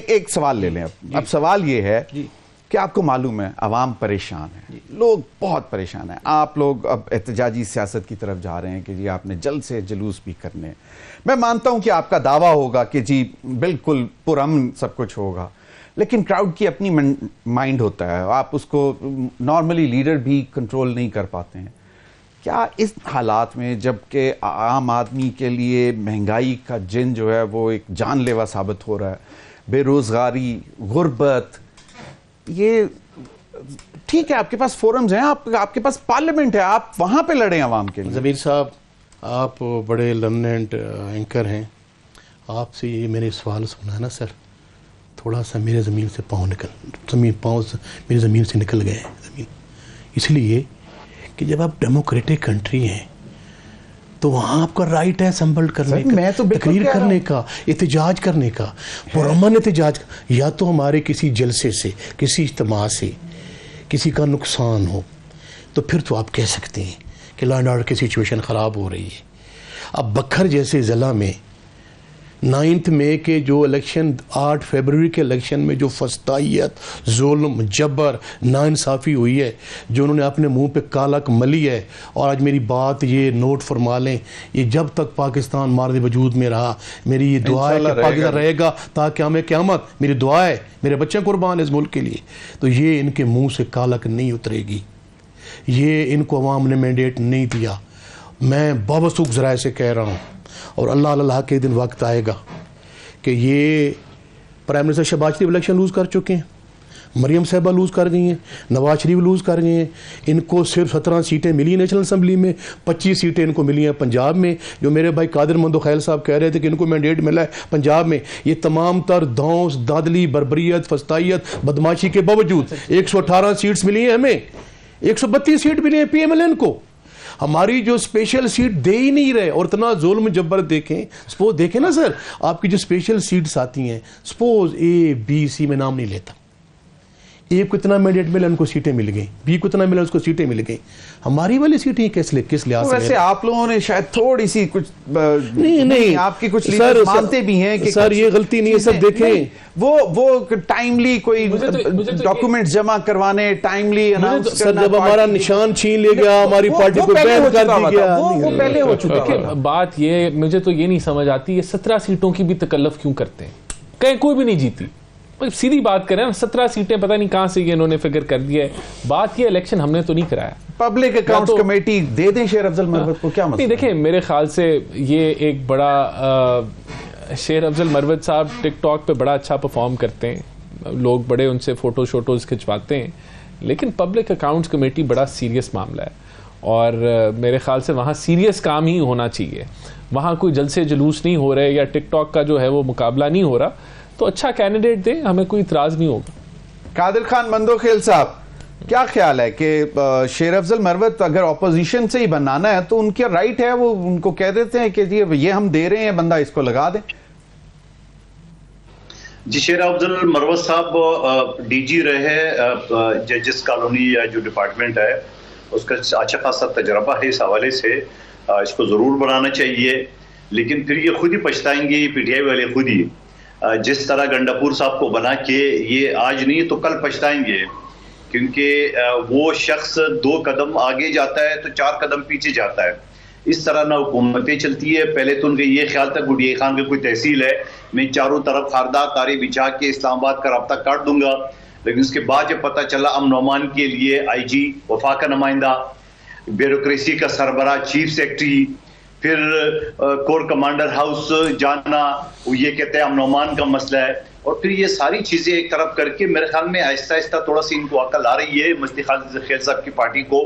एक सवाल ले लें। अब सवाल ये है कि आपको मालूम है अवाम परेशान है, लोग बहुत परेशान है। आप लोग अब एहतजाजी सियासत की तरफ जा रहे हैं कि जी आपने जल्द से जुलूस भी करने। मैं मानता हूं कि आपका दावा होगा कि जी बिल्कुल पुरअमन सब कुछ होगा, लेकिन क्राउड की अपनी माइंड होता है, आप उसको नॉर्मली लीडर भी कंट्रोल नहीं कर पाते हैं। क्या इस हालात में, जबकि आम आदमी के लिए महंगाई का जिन जो है वो एक जानलेवा साबित हो रहा है, बेरोजगारी, गुर्बत, ये ठीक है आपके पास फोरम्स हैं, आपके पास पार्लियामेंट है, आप वहां पे लड़ें आवाम के लिए। ज़मीर साहब, आप बड़े लर्नेंड एंकर हैं, आपसे ये मैंने सवाल सुना है ना सर, थोड़ा सा मेरे ज़मीन से पाँव मेरी ज़मीन से निकल गए ज़मीन, इसलिए कि जब आप डेमोक्रेटिक कंट्री हैं तो वहाँ आपका राइट है संभल करने का, मैं तो तकरीर करने का, एहतजाज करने का, पुरअमन एहतजाज। या तो हमारे किसी जलसे से, किसी इज्तिमा से किसी का नुकसान हो, तो फिर तो आप कह सकते हैं कि लॉ एंड ऑर्डर की सिचुएशन ख़राब हो रही है, अब बखर जैसे ज़िला में 9 मई के जो इलेक्शन, 8 फरवरी के इलेक्शन में जो फस्तायत, जुल्म, जबर, नाइंसाफ़ी हुई है, जो उन्होंने अपने मुंह पे कालक मली है। और आज मेरी बात ये नोट फरमा लें, ये जब तक पाकिस्तान मार्द वजूद में रहा, मेरी ये दुआ है कि पाकिस्तान रहेगा ताकि हमें क़यामत, मेरी दुआ है, मेरे बच्चे कुर्बान इस मुल्क के लिए, तो ये इनके मुँह से कालक नहीं उतरेगी। ये इनको अवाम ने मैंडेट नहीं दिया। मैं बावसूख ज़राए से कह रहा हूँ, और अल्लाह के दिन वक्त आएगा कि ये प्राइम मिनिस्टर शहबाज शरीफ इलेक्शन लूज़ कर चुके हैं, मरियम साहिबा लूज़ कर गई हैं, नवाज शरीफ लूज़ कर गए हैं। इनको सिर्फ 17 सीटें मिली नेशनल असम्बली में, 25 सीटें इनको मिली हैं पंजाब में। जो मेरे भाई कादिर मंदो खैल साहब कह रहे थे कि इनको मैंडेट मिला है पंजाब में, ये तमाम तर धौंस, दादली, बर्बरियत, फस्तायत, बदमाशी के बावजूद 118 सीट्स मिली हैं हमें, 132 सीट मिली है PMLN को। हमारी जो स्पेशल सीट दे ही नहीं रहे, और इतना जुल्म जब्बर देखें। सपोज देखें ना सर, आपकी जो स्पेशल सीट्स आती हैं, सपोज A, B, C में नाम नहीं लेता, ए को इतना मैंडेट मिला, उनको सीटें मिल गई, बी को इतना मिला, उसको सीटें मिल गई। हमारी वाली सीटें किस लिहाज से? वैसे आप लोगों ने शायद थोड़ी सी कुछ नहीं आपकी कुछ लीडर मानते भी हैं कि सर ये गलती नहीं है। सर देखें, वो टाइमली कोई डॉक्यूमेंट जमा करवाने, टाइमली अनाउंस करना, जब हमारा निशान छीन ले गया, हमारी पार्टी को बैन कर दी गया, वो पहले हो चुका है। बात ये मुझे तो ये नहीं समझ आती, ये 17 सीटों की भी तकल्लुफ क्यों करते हैं? कहीं कोई भी नहीं जीती, सीधी बात करें, 17 सीटें पता नहीं कहां से ये इन्होंने फिगर कर दिया है। बात ये, इलेक्शन हमने तो नहीं कराया, पब्लिक अकाउंट्स कमेटी दे दें शेर अफजल मरवत को, क्या मतलब? नहीं देखें, मेरे ख्याल से ये एक बड़ा शेर अफजल मरवत साहब टिकटॉक पे बड़ा अच्छा परफॉर्म करते हैं, लोग बड़े उनसे फोटो शोटोज खिंचवाते हैं, लेकिन पब्लिक अकाउंट्स कमेटी बड़ा सीरियस मामला है, और मेरे ख्याल से वहाँ सीरियस काम ही होना चाहिए। वहाँ कोई जलसे जुलूस नहीं हो रहे, या टिकटॉक का जो है वो मुकाबला नहीं हो रहा, तो अच्छा कैंडिडेट दे, हमें कोई इतराज नहीं होगा। कादिर खान मंदोखेल साहब, क्या ख्याल है कि शेर अफजल मरवत अगर ऑपोजिशन से ही बनाना है तो उनका राइट है, वो उनको कह देते हैं कि जी ये हम दे रहे हैं, बंदा इसको लगा दें? जी, शेर अफजल मरवत साहब DG रहे जजेस कॉलोनी या जो डिपार्टमेंट है उसका अच्छा खासा तजर्बा है, इस हवाले से इसको जरूर बनाना चाहिए। लेकिन फिर ये खुद ही पछताएंगे, PTI वाले खुद ही, जिस तरह गंडापुर साहब को बना के ये आज नहीं तो कल पछताएंगे, क्योंकि वो शख्स 2 कदम आगे जाता है तो 4 कदम पीछे जाता है। इस तरह ना हुकूमतें चलती है। पहले तो उनका ये ख्याल था गुडिया खान की कोई तहसील है, मैं चारों तरफ खारदा कारी बिछा के इस्लामाबाद का रब्ता काट दूंगा, लेकिन उसके बाद जब पता चला अमन अमान के लिए IG, वफाक का नुमाइंदा, ब्यूरोक्रेसी का सरबराह, चीफ सेक्रेटरी, फिर कोर कमांडर हाउस जाना, ये कहते हैं अमन का मसला है, और फिर ये सारी चीजें एक तरफ करके मेरे ख्याल में आहिस्ता आहिस्ता थोड़ा सी इनको अकल आ रही है, मस्ती खालिद खेल साहब की पार्टी को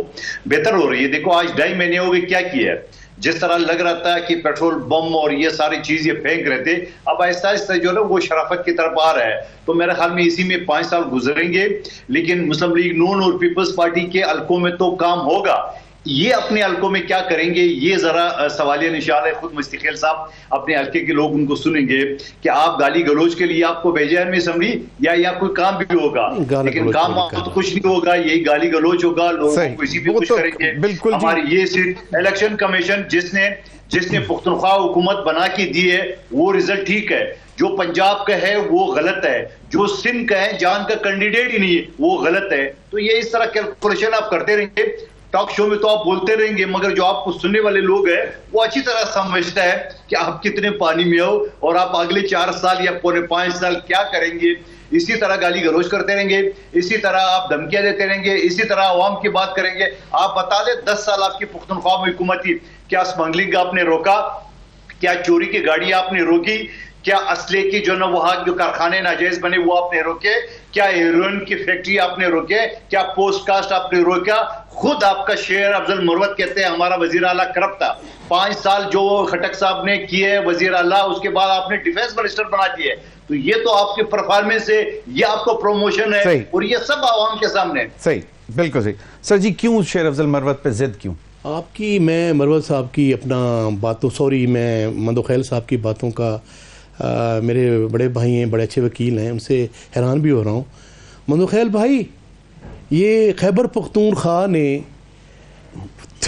बेहतर हो रही है। देखो आज 2.5 महीने हो गए, क्या किया है? जिस तरह लग रहा था कि पेट्रोल बम और ये सारी चीजें फेंक रहे थे, अब आहिस्ता आहिस्ता जो है वो शराफत की तरफ आ रहा है। तो मेरे ख्याल में इसी में 5 साल गुजरेंगे, लेकिन मुस्लिम लीग नून और पीपल्स पार्टी के हल्कों में तो काम होगा। ये अपने हल्कों में क्या करेंगे, ये जरा सवालिया निशान है। खुद मुस्तकील साहब अपने हल्के के लोग उनको सुनेंगे कि आप गाली गलोच के लिए आपको भेजा है असेंबली, या कोई काम भी होगा, लेकिन काम तो कुछ नहीं होगा, यही गाली गलोच होगा, लोगों को किसी भी कुछ करेंगे। बिल्कुल हमारी ये सीट इलेक्शन कमीशन जिसने पुख्तनख्वा हुकूमत बना के दी है वो रिजल्ट ठीक है, जो पंजाब का है वो गलत है, जो सिंध का है जान का कैंडिडेट ही नहीं है वो गलत है। तो ये इस तरह कैलकुलेशन आप करते रहेंगे, टॉक शो में तो आप बोलते रहेंगे, मगर जो आपको सुनने वाले लोग हैं वो अच्छी तरह समझता है कि आप कितने पानी में हो और आप अगले 4 साल या पौने 5 साल क्या करेंगे। इसी तरह गाली गलौज करते रहेंगे, इसी तरह आप धमकियां देते रहेंगे, इसी तरह अवाम की बात करेंगे। आप बता दें 10 साल आपकी पुख्तनख्वा हुकूमत थी, क्या स्मगलिंग आपने रोका, क्या चोरी की गाड़ी आपने रोकी, क्या असले की जो ना वहां जो कारखाने नाजायज बने वो आपने रोके, क्या हेरोइन की फैक्ट्री आपने रोके, क्या पोस्ट कास्ट आपने रोका। खुद आपका शेर अफजल मरवत कहते हैं हमारा वजीर आला करप्ट था। 5 साल जो खटक साहब ने किए वजीर आला, उसके बाद आपने डिफेंस मिनिस्टर बना दिए। तो ये तो आपके परफॉर्मेंस है, ये आपको प्रमोशन है, और ये सब आवाम के सामने। सही, बिल्कुल सही। सर जी, क्यों शेर अफजल मरवत पे जिद क्यों? आपकी, मैं मरवत साहब की अपना बातों, सॉरी मैं मंदोखैल साहब की बातों का मेरे बड़े भाई हैं, बड़े अच्छे वकील हैं, उनसे हैरान भी हो रहा हूँ। मंदोखैल भाई, ये खैबर पख्तूनख्वा ने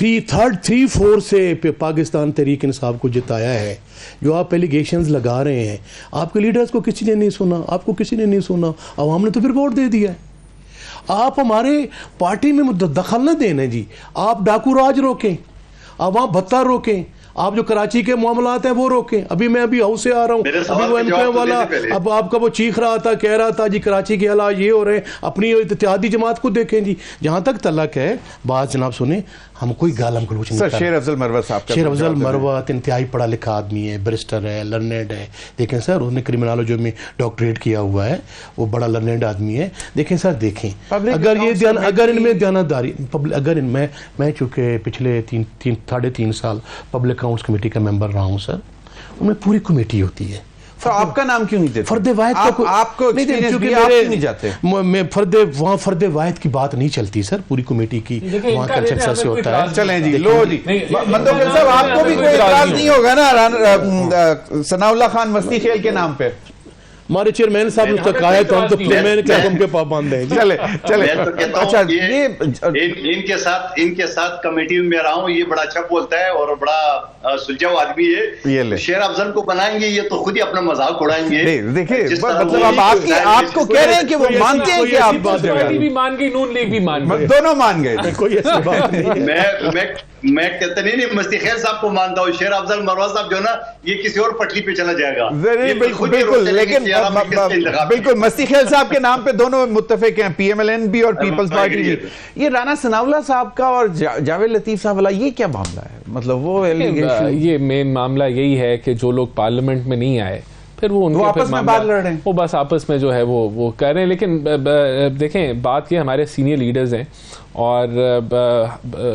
3-4 से पाकिस्तान तहरीक इंसाफ को जिताया है, जो आप एलिगेशंस लगा रहे हैं, आपके लीडर्स को किसी ने नहीं सुना, आपको किसी ने नहीं सुना, अवाम ने तो फिर वोट दे दिया है। आप हमारे पार्टी में दखल न देना जी, आप डाकू राज रोकें, अवाम भत्ता रोकें, आप जो कराची के मामलात हैं वो रोकें। अभी मैं हाउस से आ रहा हूँ, अभी वो एमक्यू वाला अब आपका वो चीख रहा था, कह रहा था जी कराची के हालात ये हो रहे हैं, अपनी इत्तेहादी जमात को देखें जी। जहाँ तक तलक है बात जनाब सुने, हम कोई गालम गलोच नहीं। शेर अफजल मरवा साहब, शेर अफजल मरवा इंतहाई पढ़ा लिखा आदमी है, बैरिस्टर है, लर्नेड है। देखें सर, उसने क्रिमिनोलॉजी में डॉक्टरेट किया हुआ है, वो बड़ा लर्नेड आदमी है। देखें सर, देखें अगर इनमें ध्यानदारी अगर मैं चूँकि पिछले 3.5 साल पब्लिक अकाउंट्स कमेटी का मेंबर रहा हूँ सर, उनमें पूरी कमेटी होती है। तो आपका नाम क्यों नहीं देते? फर्दे वाहिद आपको नहीं जाते? मैं फर्दे वाहिद की बात नहीं चलती सर, पूरी कमेटी की वहाँ कंसेंसस से होता है। चलें जी, लो जी, मंदोखिल साहब, आपको भी कोई इतराज नहीं होगा ना सनाउल्लाह खान मस्ती खेल के नाम पे? हमारे चेयरमैन साहब ने तो कहा है, तो हम तो प्लेमैन के हुक्म के पाबंद हैं। चले मैं तो कहता हूं ये इनके साथ कमेटी में रहा हूं, ये बड़ा अच्छा बोलता है और बड़ा सुलझाऊ आदमी है। शेर अफजल को बनाएंगे, ये तो खुद ही अपना मजाक उड़ाएंगे। देखिए मतलब अब आपको कह रहे हैं कि वो मानते हैं कि आप भी मान गई, नून लीग भी मान गई, दोनों मान गए। कोई ऐसी बात नहीं। मैं कहता नहीं मस्ती खैर साहब को मानता हूँ, शेर अफजल मरवा साहब जो ना ये किसी और पटरी पे चला जाएगा। बिल्कुल, लेकिन बिल्कुल मस्ती खेल साहब के नाम पे दोनों मुत्तफिक हैं, PMLN भी और पीपल्स पार्टी भी। ये राना सनाउल्लाह साहब का और जावेद लतीफ साहब वाला ये क्या मामला है? मतलब वो ये मेन मामला यही है कि जो लोग पार्लियामेंट में नहीं आए, फिर वो उनके आपस में बात लड़ रहे हैं, वो बस आपस में जो है वो कर रहे हैं। लेकिन देखें, बात ये हमारे सीनियर लीडर्स हैं और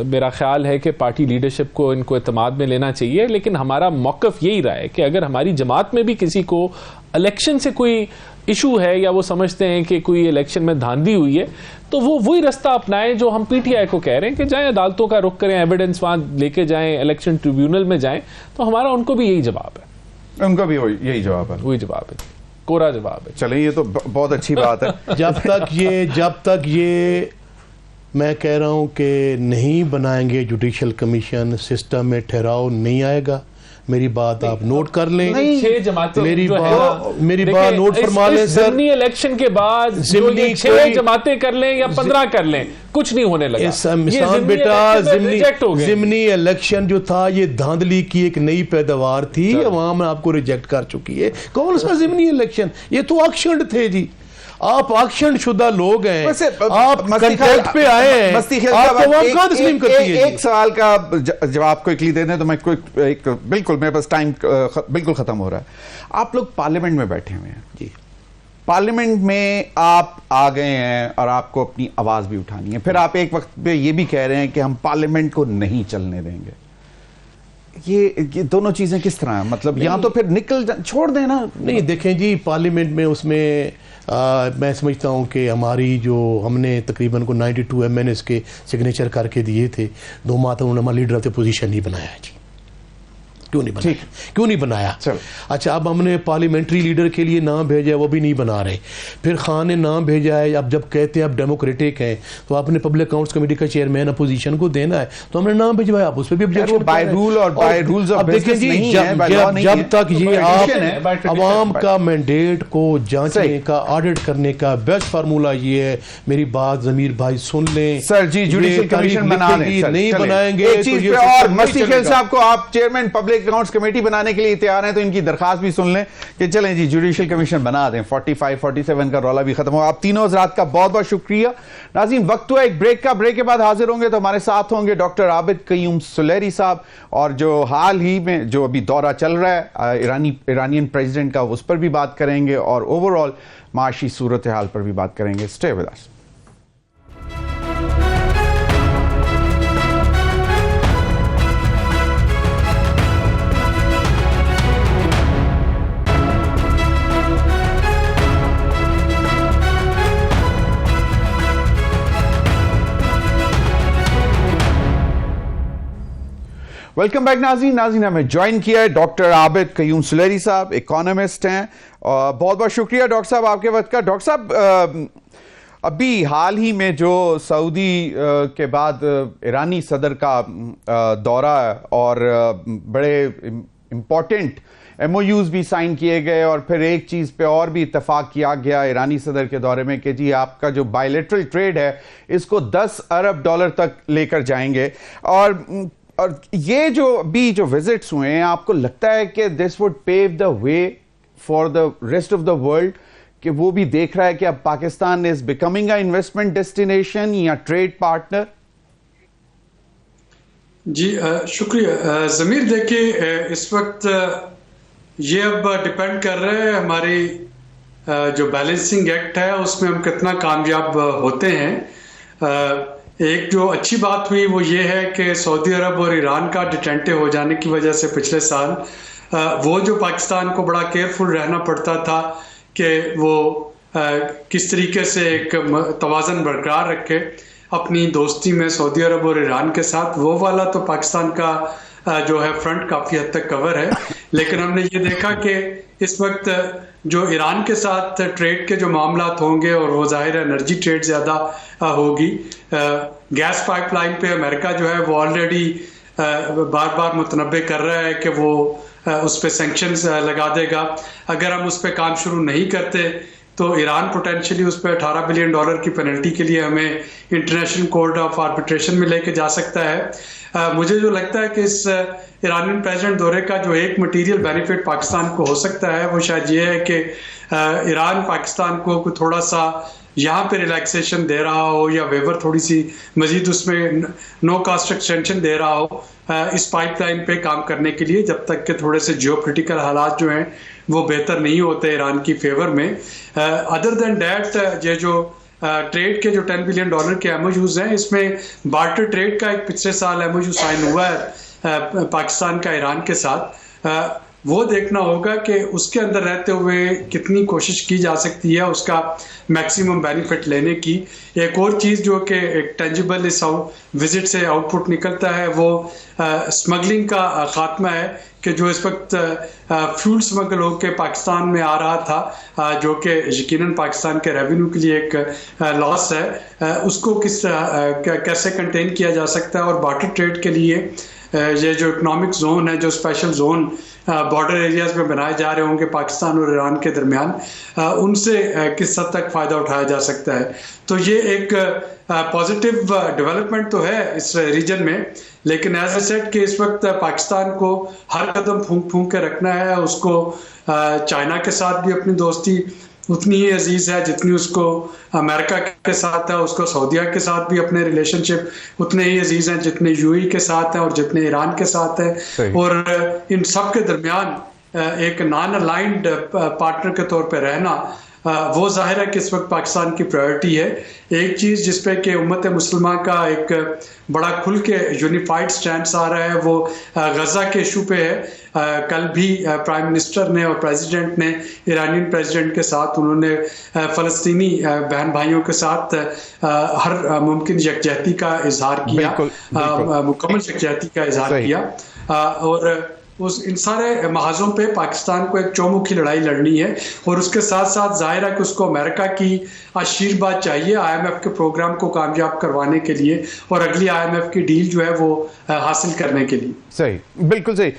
मेरा ख्याल है कि पार्टी लीडरशिप को इनको एतमाद में लेना चाहिए। लेकिन हमारा मौक़िफ़ यही रहा है कि अगर हमारी जमात में भी किसी को इलेक्शन से कोई इशू है या वो समझते हैं कि कोई इलेक्शन में धांधली हुई है, तो वो वही रास्ता अपनाएं जो हम PTI को कह रहे हैं कि जाएं, अदालतों का रुख करें, एविडेंस वहाँ लेके जाएं, इलेक्शन ट्रिब्यूनल में जाएं। तो हमारा उनको भी यही जवाब है, उनका भी यही जवाब है, वही जवाब है, कोरा जवाब है। चलिए, ये तो बहुत अच्छी बात है। जब तक ये मैं कह रहा हूं कि नहीं बनाएंगे जुडिशल कमीशन, सिस्टम में ठहराव नहीं आएगा। मेरी बात आप नोट कर लें, मेरी बात नोट फरमा लें सर। ज़िमनी इलेक्शन के बाद 6 जमातें कर लें या 15 कर लें, कुछ नहीं होने लगा। बेटा, ज़िमनी इलेक्शन जो था ये धांधली की एक नई पैदावार थी, अवाम आपको रिजेक्ट कर चुकी है। कौन सा ज़िमनी इलेक्शन? ये तो ऑक्शन थे जी, आप ऑक्शन शुदा लोग हैं, आप कंटेक्ट पे आए हैं, एक सवाल का जवाब क्विकली दे दें तो मैं बिल्कुल, मेरे पास टाइम बिल्कुल खत्म हो रहा है। आप लोग पार्लियामेंट में बैठे हुए हैं जी, पार्लियामेंट में आप आ गए हैं और आपको अपनी आवाज भी उठानी है, फिर आप एक वक्त पे ये भी कह रहे हैं कि हम पार्लियामेंट को नहीं चलने देंगे। ये दोनों चीजें किस तरह है? मतलब यहाँ तो फिर छोड़ देना। नहीं, देखें जी, पार्लियामेंट में उसमें मैं समझता हूँ कि हमारी जो हमने तकरीबन को 92 MNS के सिग्नेचर करके दिए थे, 2 माह तक उन्होंने हमारा लीडर ऑफ द पोजीशन नहीं बनाया जी। क्यों नहीं बनाया? अच्छा, अब हमने पार्लियामेंट्री लीडर के लिए नाम भेजा है, वो भी नहीं बना रहे। फिर खान ने नाम भेजा है, अब जब कहते हैं आप डेमोक्रेटिक हैं तो आपने पब्लिक अकाउंट्स कमेटी का चेयरमैन अपोजिशन को देना है, तो हमने नाम भिजवाया, आप उस पर भी ऑब्जेक्शन बाय रूल और बाय रूल्स ऑफ बिजनेस नहीं है। जब तक ये आप अवाम का मैंडेट को जांचने का, ऑडिट करने का बेस्ट फार्मूला ये है। मेरी बात ज़मीर भाई सुन लें सर जी, जुडिशल कमीशन बना लें, नहीं बनाएंगे और मस्ती खेल साहब को आप चेयरमैन पब्लिक अकाउंट्स कमेटी बनाने के लिए तैयार हैं तो इनकी दरखास्त भी सुन लें कि चलें जी जुडिशल कमीशन बना दें। 45-47 का रौला भी खत्म हो। आप तीनों हज़रात का बहुत बहुत शुक्रिया। नाज़रीन, वक्त हुआ एक ब्रेक का, ब्रेक के बाद हाजिर होंगे तो हमारे साथ होंगे डॉक्टर आबिद कयूम सुलेरी साहब, और जो हाल ही में जो अभी दौरा चल रहा है ईरानियन प्रेसिडेंट का, उस पर भी बात करेंगे और ओवरऑल माशी सूरत हाल पर भी बात करेंगे। Stay with us. Welcome back नाज़रीन हमें ज्वाइन किया है डॉक्टर आबिद कयूम सुलेरी साहब, इकोनॉमिस्ट हैं। और बहुत बहुत शुक्रिया डॉक्टर साहब आपके वक्त का। डॉक्टर साहब, अभी हाल ही में जो सऊदी के बाद ईरानी सदर का दौरा और बड़े इम्पोर्टेंट MOUs भी साइन किए गए और फिर एक चीज़ पे और भी इत्तेफाक किया गया ईरानी सदर के दौरे में कि जी आपका जो बायलैटरल ट्रेड है इसको 10 अरब डॉलर तक लेकर जाएंगे। और ये जो अभी जो विजिट्स हुए हैं, आपको लगता है कि this would pave the way for the rest of the world, कि वो भी देख रहा है कि अब Pakistan is becoming a investment destination या ट्रेड पार्टनर? जी शुक्रिया ज़मीर। देखिए इस वक्त ये अब डिपेंड कर रहा है हमारी जो बैलेंसिंग एक्ट है उसमें हम कितना कामयाब होते हैं। एक जो अच्छी बात हुई वो ये है कि सऊदी अरब और ईरान का डिटेंटिव हो जाने की वजह से पिछले साल वो जो पाकिस्तान को बड़ा केयरफुल रहना पड़ता था कि वो किस तरीके से एक तवाज़न बरकरार रखे अपनी दोस्ती में सऊदी अरब और ईरान के साथ, वो वाला तो पाकिस्तान का जो है फ्रंट काफ़ी हद तक कवर है। लेकिन हमने ये देखा कि इस वक्त जो ईरान के साथ ट्रेड के जो मामलात होंगे और वो ज़ाहिर है एनर्जी ट्रेड ज़्यादा होगी। गैस पाइपलाइन पे अमेरिका जो है वो ऑलरेडी बार बार मुतनब्बे कर रहा है कि वो उस पर सैंक्शंस लगा देगा। अगर हम उस पर काम शुरू नहीं करते तो ईरान पोटेंशियली उस पर $18 बिलियन की पेनल्टी के लिए हमें इंटरनेशनल कोर्ट ऑफ आर्बिट्रेशन में लेके जा सकता है। मुझे जो लगता है कि इस ईरानियन प्रेसिडेंट दौरे का जो एक मटीरियल बेनिफिट पाकिस्तान को हो सकता है वो शायद ये है कि ईरान पाकिस्तान को थोड़ा सा यहाँ पे रिलैक्सेशन दे रहा हो या वेवर थोड़ी सी मजीद उसमें नो कास्ट एक्सटेंशन दे रहा हो इस पाइपलाइन पे काम करने के लिए, जब तक के थोड़े से जियोपॉलिटिकल हालात जो हैं वो बेहतर नहीं होते ईरान की फेवर में। अदर देन डैट ये जो ट्रेड के जो $10 बिलियन के MOUs हैं, इसमें बार्टर ट्रेड का एक पिछले साल MOU साइन हुआ है पाकिस्तान का ईरान के साथ। वो देखना होगा कि उसके अंदर रहते हुए कितनी कोशिश की जा सकती है उसका मैक्सिमम बेनिफिट लेने की। एक और चीज़ जो कि एक टेंजिबल इस विजिट से आउटपुट निकलता है वो स्मगलिंग का खात्मा है कि जो इस वक्त फ्यूल स्मगल होकर पाकिस्तान में आ रहा था जो कि यकीनन पाकिस्तान के रेवेन्यू के लिए एक लॉस है, उसको कैसे कंटेन किया जा सकता है। और बार्टर ट्रेड के लिए ये जो इकोनॉमिक जोन है, जो स्पेशल जोन बॉर्डर एरियाज में बनाए जा रहे होंगे पाकिस्तान और ईरान के दरमियान, उनसे किस हद तक फ़ायदा उठाया जा सकता है। तो ये एक पॉजिटिव डेवलपमेंट तो है इस रीजन में, लेकिन एज ए सेट कि इस वक्त पाकिस्तान को हर कदम फूंक फूंक के रखना है। उसको चाइना के साथ भी अपनी दोस्ती उतनी ही अजीज है जितनी उसको अमेरिका के साथ है, उसको सऊदीया के साथ भी अपने रिलेशनशिप उतने ही अजीज हैं जितने UAE के साथ हैं और जितने ईरान के साथ है। और इन सब के दरमियान एक नॉन अलाइंड पार्टनर के तौर पे रहना वो जाहिर है कि इस वक्त पाकिस्तान की प्रायोरिटी है। एक चीज़ जिस पे कि उम्मत मुसलमान का एक बड़ा खुल के यूनिफाइड स्टैंड आ रहा है वो गज़ा के इशू पे है। कल भी प्राइम मिनिस्टर ने और प्रेसिडेंट ने ईरानियन प्रेसिडेंट के साथ उन्होंने फ़लस्तीनी बहन भाइयों के साथ हर मुमकिन यकजहती का इजहार किया, मुकम्मल यकजहती का इजहार किया। और इन सारे महाजों पे पाकिस्तान को एक चौमुखी लड़ाई लड़नी है और उसके साथ साथ जाहिर है कि उसको अमेरिका की आशीर्वाद चाहिए IMF के प्रोग्राम को कामयाब करवाने के लिए और अगली IMF की डील जो है वो हासिल करने के लिए। सही, बिल्कुल सही।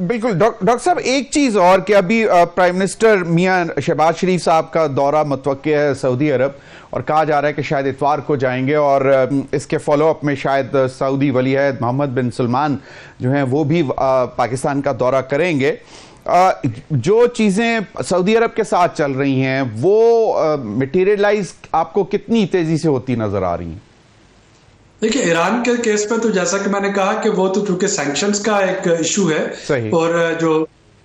बिल्कुल डॉक्टर साहब, एक चीज़ और कि अभी प्राइम मिनिस्टर मियां शहबाज शरीफ साहब का दौरा मुतवक्किल है सऊदी अरब और कहा जा रहा है कि शायद इतवार को जाएंगे और इसके फॉलोअप में शायद सऊदी वली अहद मोहम्मद बिन सलमान जो हैं वो भी पाकिस्तान का दौरा करेंगे। जो चीज़ें सऊदी अरब के साथ चल रही हैं वो मटेरियलाइज आपको कितनी तेज़ी से होती नज़र आ रही हैं? देखिए, ईरान के केस में तो जैसा कि मैंने कहा कि वो तो चूंकि सैंक्शंस का एक इशू है और जो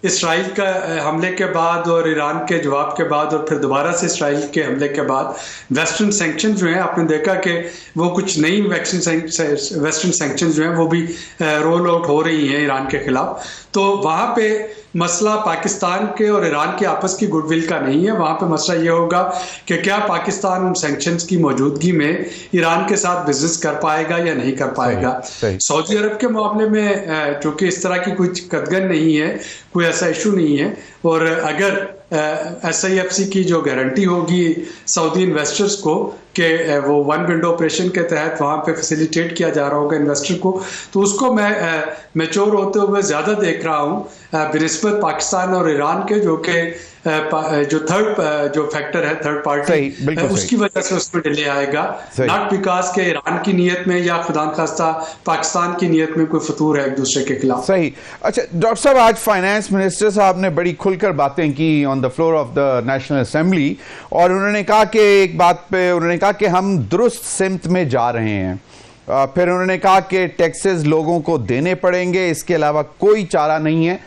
इसराइल का हमले के बाद और ईरान के जवाब के बाद और फिर दोबारा से इसराइल के हमले के बाद वेस्टर्न सैंक्शन जो हैं, आपने देखा कि वो कुछ नई वेस्टर्न सैंक्शन जो हैं वो भी रोल आउट हो रही हैं ईरान के खिलाफ। तो वहाँ पे मसला पाकिस्तान के और ईरान की आपस की गुडविल का नहीं है, वहाँ पे मसला ये होगा कि क्या पाकिस्तान उन सैंक्शंस की मौजूदगी में ईरान के साथ बिजनेस कर पाएगा या नहीं कर पाएगा। सऊदी अरब के मामले में चूंकि इस तरह की कोई कदगन नहीं है, कोई ऐसा इशू नहीं है और अगर SIFC की जो गारंटी होगी सऊदी इन्वेस्टर्स को कि वो वन विंडो ऑपरेशन के तहत वहाँ पे फैसिलिटेट किया जा रहा होगा इन्वेस्टर को, तो उसको मैं मैच्योर होते हुए ज़्यादा देख रहा हूँ बनिस्बत पाकिस्तान और ईरान के, जो कि जो थर्ड जो फैक्टर है थर्ड पार्टी, उसकी वजह से उसमें डिले आएगा, नॉट बिकॉज के ईरान की नीयत में या खुदा खास्ता पाकिस्तान की नीयत में कोई फतूर है एक दूसरे के खिलाफ। सही। अच्छा डॉक्टर साहब, आज फाइनेंस मिनिस्टर साहब ने बड़ी खुलकर बातें की on the floor of the national assembly, और उन्होंने कहा कि एक बात पे उन्होंने कहा कि हम दुरुस्त सिमत में जा रहे हैं। फिर उन्होंने कहा कि टैक्सेस लोगों को देने पड़ेंगे, इसके अलावा कोई चारा नहीं है।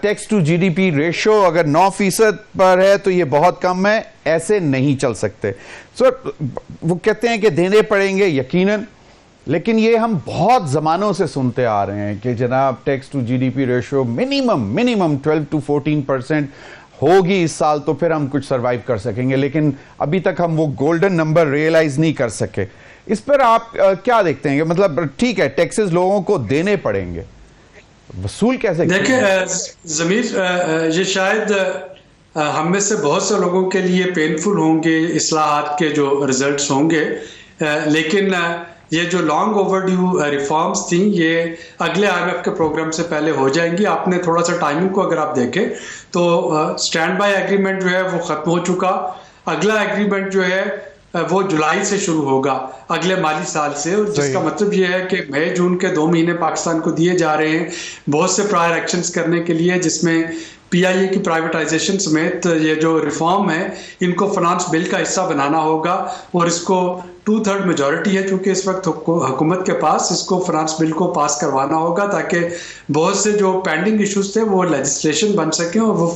टैक्स टू GDP रेशो अगर 9% पर है तो ये बहुत कम है, ऐसे नहीं चल सकते। वो कहते हैं कि देने पड़ेंगे यकीनन, लेकिन ये हम बहुत ज़मानों से सुनते आ रहे हैं कि जनाब tax to GDP ratio minimum 12 to 14% होगी इस साल, तो फिर हम कुछ सरवाइव कर सकेंगे, लेकिन अभी तक हम वो गोल्डन नंबर रियलाइज नहीं कर सके। इस पर आप क्या देखते हैं? मतलब ठीक है टैक्सेस लोगों को देने पड़ेंगे, वसूल कैसे? देखिए ज़मीर, ये शायद हम में से बहुत से लोगों के लिए पेनफुल होंगे इस्लाहात के जो रिजल्ट्स होंगे, लेकिन ये जो लॉन्ग ओवरड्यू रिफॉर्म्स थी ये अगले IMF के प्रोग्राम से पहले हो जाएंगी। आपने थोड़ा सा टाइमिंग को अगर आप देखें तो स्टैंड बाय एग्रीमेंट जो है वो खत्म हो चुका, अगला एग्रीमेंट जो है वो जुलाई से शुरू होगा अगले माली साल से, और जिसका मतलब ये है कि मई जून के 2 महीने पाकिस्तान को दिए जा रहे हैं बहुत से प्रायर एक्शंस करने के लिए, जिसमें PIA की प्राइवेटाइजेशन समेत ये जो रिफॉर्म है इनको फाइनेंस बिल का हिस्सा बनाना होगा, और इसको 2/3 मेजॉरिटी है क्योंकि इस वक्त हुकूमत के पास, इसको फाइनेंस बिल को पास करवाना होगा ताकि बहुत से जो पेंडिंग इश्यूज थे वो लेजिस्लेशन बन सकें और वो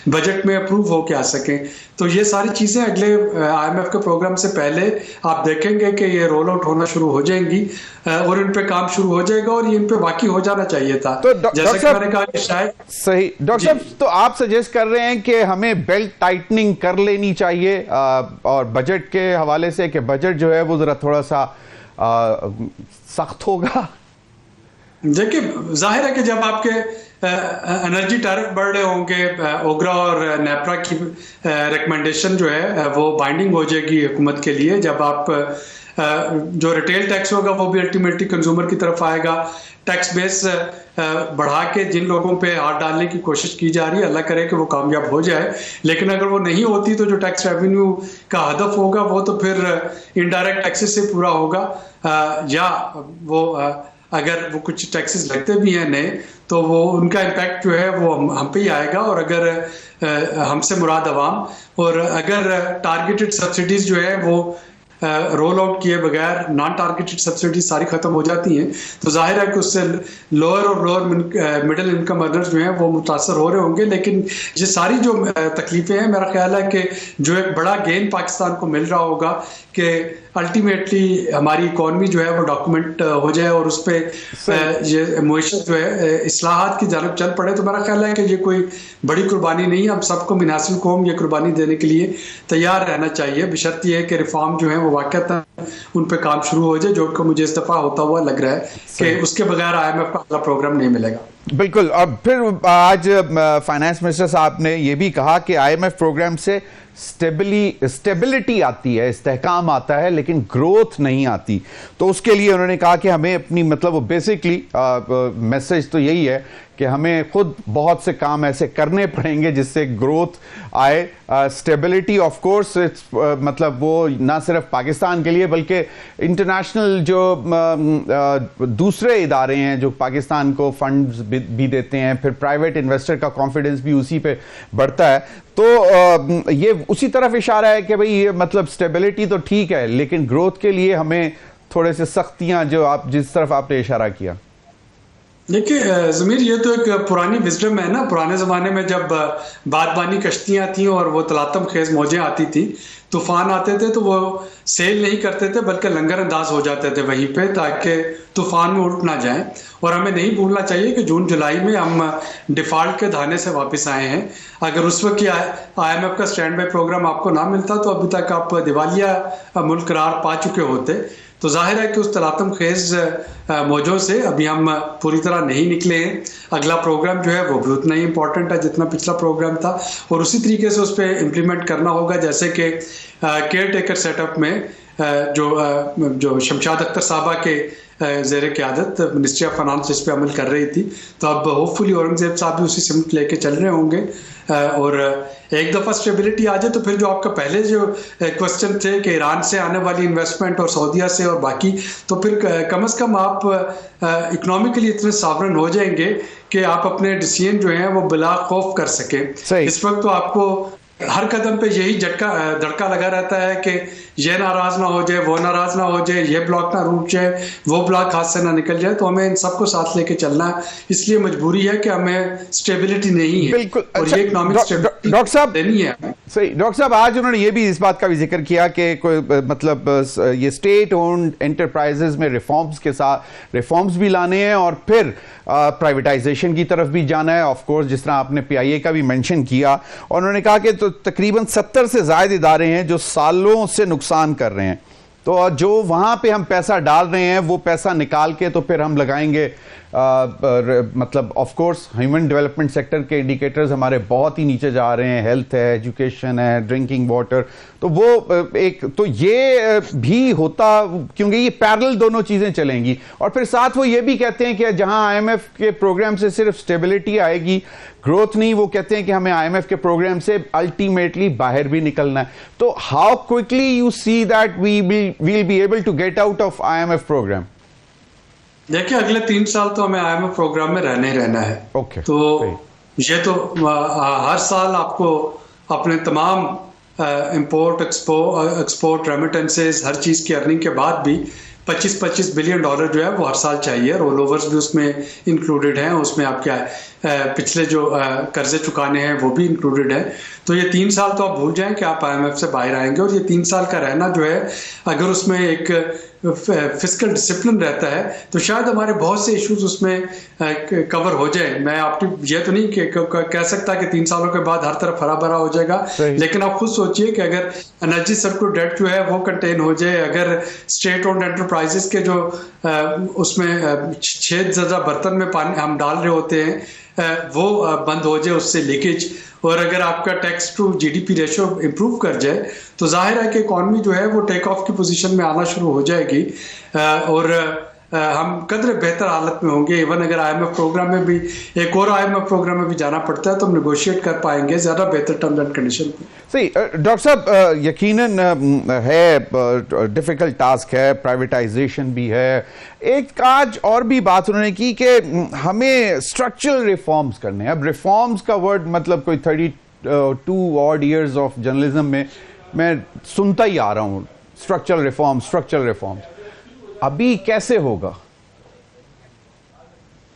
बजट में अप्रूव होके आ सकें। तो ये सारी चीज़ें अगले IMF के प्रोग्राम से पहले आप देखेंगे कि ये रोल आउट होना शुरू हो जाएंगी और इन पे काम शुरू हो जाएगा, और ये इन पे वाकई हो जाना चाहिए था। तो जैसे कि मैंने कहा कि शायद सही। डॉक्टर साहब, तो आप सजेस्ट कर रहे हैं कि हमें बेल्ट टाइटनिंग कर लेनी चाहिए और बजट के हवाले से, कि बजट जो है वो जरा थोड़ा सा सख्त होगा? देखिए जाहिर है कि जब आपके एनर्जी टैरिफ बढ़ रहे होंगे, ओगरा और नेपरा की रिकमेंडेशन जो है वो बाइंडिंग हो जाएगी हुकूमत के लिए, जब आप जो रिटेल टैक्स होगा वो भी अल्टीमेटली कंज्यूमर की तरफ आएगा। टैक्स बेस बढ़ा के जिन लोगों पे हाथ डालने की कोशिश की जा रही है, अल्लाह करे कि वो कामयाब हो जाए, लेकिन अगर वो नहीं होती तो जो टैक्स रेवेन्यू का हदफ होगा वो तो फिर इनडायरेक्ट टैक्सेस से पूरा होगा, या वो अगर वो कुछ टैक्सेस लगते भी हैं नए तो वो उनका इम्पैक्ट जो है वो हम पे ही आएगा, और अगर हमसे मुराद अवाम, और अगर टारगेटेड सब्सिडीज जो है वो रोल आउट किए बगैर नॉन टारगेटेड सब्सिडी सारी खत्म हो जाती हैं, तो जाहिर है कि उससे लोअर और लोअर मिडिल इनकम अर्नर्स जो हैं वो मुतासर हो रहे होंगे। लेकिन ये सारी जो तकलीफें हैं, मेरा ख्याल है कि जो एक बड़ा गेन पाकिस्तान को मिल रहा होगा कि अल्टीमेटली हमारी इकॉनमी जो है वो डॉक्यूमेंट हो जाए और उस पर ये मुआशरत जो है इस्लाहात की जानब चल पड़े, तो मेरा ख्याल है कि ये कोई बड़ी कुर्बानी नहीं है। हम सबको मिनासिब कौम ये कुर्बानी देने के लिए तैयार रहना चाहिए, बशर्त ये है कि रिफॉर्म जो है वो वाकई उन पे काम शुरू हो जाए, जो कि मुझे इस दफा होता हुआ लग रहा है कि उसके बगैर IMF का अगला प्रोग्राम नहीं मिलेगा। बिल्कुल। और फिर आज फाइनेंस मिनिस्टर साहब ने यह भी कहा कि IMF प्रोग्राम से स्टेबिलिटी आती है, इस्तेहकाम आता है, लेकिन ग्रोथ नहीं आती। तो उसके लिए उन्होंने कहा कि हमें अपनी, मतलब वो बेसिकली मैसेज तो यही है कि हमें खुद बहुत से काम ऐसे करने पड़ेंगे जिससे ग्रोथ आए। स्टेबिलिटी ऑफ कोर्स मतलब वो ना सिर्फ पाकिस्तान के लिए बल्कि इंटरनेशनल जो दूसरे इदारे हैं जो पाकिस्तान को फंड्स भी देते हैं, फिर प्राइवेट इन्वेस्टर का कॉन्फिडेंस भी उसी पे बढ़ता है। तो ये उसी तरफ इशारा है कि भाई ये मतलब स्टेबिलिटी तो ठीक है, लेकिन ग्रोथ के लिए हमें थोड़े से सख्तियां, जो आप जिस तरफ आपने इशारा किया। देखिए ज़मीर, ये तो एक पुरानी विजडम है ना। पुराने ज़माने में जब बादबानी कश्तियाँ थीं और वो तलातम खेज मौजें आती थी, तूफान आते थे, तो वो सेल नहीं करते थे बल्कि लंगर अंदाज हो जाते थे वहीं पे, ताकि तूफान में उठ ना जाएं। और हमें नहीं भूलना चाहिए कि जून जुलाई में हम डिफ़ॉल्ट के धाने से वापस आए हैं। अगर उस वक्त IMF का स्टैंड बाय प्रोग्राम आपको ना मिलता तो अभी तक आप दिवालिया मुल्क करार पा चुके होते। तो जाहिर है कि उस तलातम खेज मौजों से अभी हम पूरी तरह नहीं निकले हैं। अगला प्रोग्राम जो है वो भी उतना ही इंपॉर्टेंट है जितना पिछला प्रोग्राम था, और उसी तरीके से उस पर इम्प्लीमेंट करना होगा। जैसे कि केयर टेकर सेटअप में जो शमशाद अख्तर साहबा के ज़ेर क़यादत मिनिस्ट्री ऑफ फाइनेंस इस पे अमल कर रही थी, तो अब होपफुली औरंगजेब साहब भी उसी सिमत लेके चल रहे होंगे। और एक दफ़ा स्टेबिलिटी आ जाए तो फिर जो आपका पहले जो क्वेश्चन थे कि ईरान से आने वाली इन्वेस्टमेंट और सऊदीया से और बाकी, तो फिर कम से कम आप इकोनॉमिकली इतने सॉवरन हो जाएंगे कि आप अपने डिसीजन जो हैं वो बिला खौफ कर सकें। इस वक्त तो आपको हर कदम पे यही धड़का लगा रहता है कि ये नाराज ना हो जाए, वो नाराज ना हो जाए, ये ब्लॉक ना रुक जाए, वो ब्लॉक हाथ से ना निकल जाए। तो हमें इन सबको साथ लेके चलना है, इसलिए मजबूरी है कि हमें स्टेबिलिटी नहीं है। बिल्कुल। और अच्छा, ये इकोनॉमिक स्टेबिलिटी डॉक्टर साहब देनी है। सही, डॉक्टर साहब आज उन्होंने ये भी इस बात का भी जिक्र किया कि कोई मतलब ये स्टेट ओन्ड एंटरप्राइजेज में रिफॉर्म्स के साथ रिफॉर्म्स भी लाने हैं और फिर प्राइवेटाइजेशन की तरफ भी जाना है। ऑफ कोर्स जिस तरह आपने पीआईए का भी मेंशन किया, और उन्होंने कहा कि तो तकरीबन 70 से ज़ायद इदारे हैं जो सालों से नुकसान कर रहे हैं, तो जो वहां पे हम पैसा डाल रहे हैं वो पैसा निकाल के तो फिर हम लगाएंगे मतलब of course human development sector के इंडिकेटर्स हमारे बहुत ही नीचे जा रहे हैं, हेल्थ है, एजुकेशन है, ड्रिंकिंग वाटर, तो वो एक तो ये भी होता क्योंकि ये पैरेलल दोनों चीजें चलेंगी। और फिर साथ वो ये भी कहते हैं कि जहां आईएमएफ के प्रोग्राम से सिर्फ स्टेबिलिटी आएगी, ग्रोथ नहीं, वो कहते हैं कि हमें आईएमएफ के प्रोग्राम से अल्टीमेटली बाहर भी निकलना है। तो how quickly you see that we will be able to get out of IMF program? देखिए, अगले 3 साल तो हमें आईएमएफ प्रोग्राम में रहना ही रहना है। ओके। तो ये तो हर साल आपको अपने तमाम इंपोर्ट एक्सपोर्ट रेमिटेंसेस हर चीज की अर्निंग के बाद भी 25-25 बिलियन डॉलर जो है वो हर साल चाहिए। रोल ओवर्स भी उसमें इंक्लूडेड हैं, उसमें आपके पिछले जो कर्जे चुकाने हैं वो भी इंक्लूडेड है। तो ये 3 साल तो आप भूल जाएं कि आप आईएमएफ से बाहर आएंगे, और ये 3 साल का रहना जो है, अगर उसमें एक फिस्कल डिसिप्लिन रहता है तो शायद हमारे बहुत से इश्यूज उसमें कवर हो जाए। मैं आपकी ये तो नहीं कह सकता कि 3 सालों के बाद हर तरफ हरा भरा हो जाएगा, लेकिन आप खुद सोचिए कि अगर एनर्जी सर्कुलर डेट जो है वो कंटेन हो जाए, अगर स्टेट ओन्ड एंटरप्राइजेस के जो उसमें 6 ज़रा बर्तन में पानी हम डाल रहे होते हैं वो बंद हो जाए, उससे लीकेज, और अगर आपका tax to GDP ratio improve कर जाए तो जाहिर है कि इकॉनमी जो है वो टेक ऑफ की पोजीशन में आना शुरू हो जाएगी, और हम कदरे बेहतर हालत में होंगे। इवन अगर आईएमएफ प्रोग्राम में भी एक और आईएमएफ प्रोग्राम में भी जाना पड़ता है तो हम नेगोशिएट कर पाएंगे ज़्यादा बेहतर टर्म्स एंड कंडीशन पे। सही। डॉक्टर साहब, यकीनन है डिफिकल्ट टास्क है, प्राइवेटाइजेशन भी है। एक आज और भी बात उन्होंने की कि हमें स्ट्रक्चरल रिफॉर्म्स करने हैं। अब रिफॉर्म्स का वर्ड मतलब कोई 32 ऑड ईयर्स ऑफ जर्नलिज्म में मैं सुनता ही आ रहा हूँ, स्ट्रक्चरल रिफॉर्म्स। अभी कैसे होगा?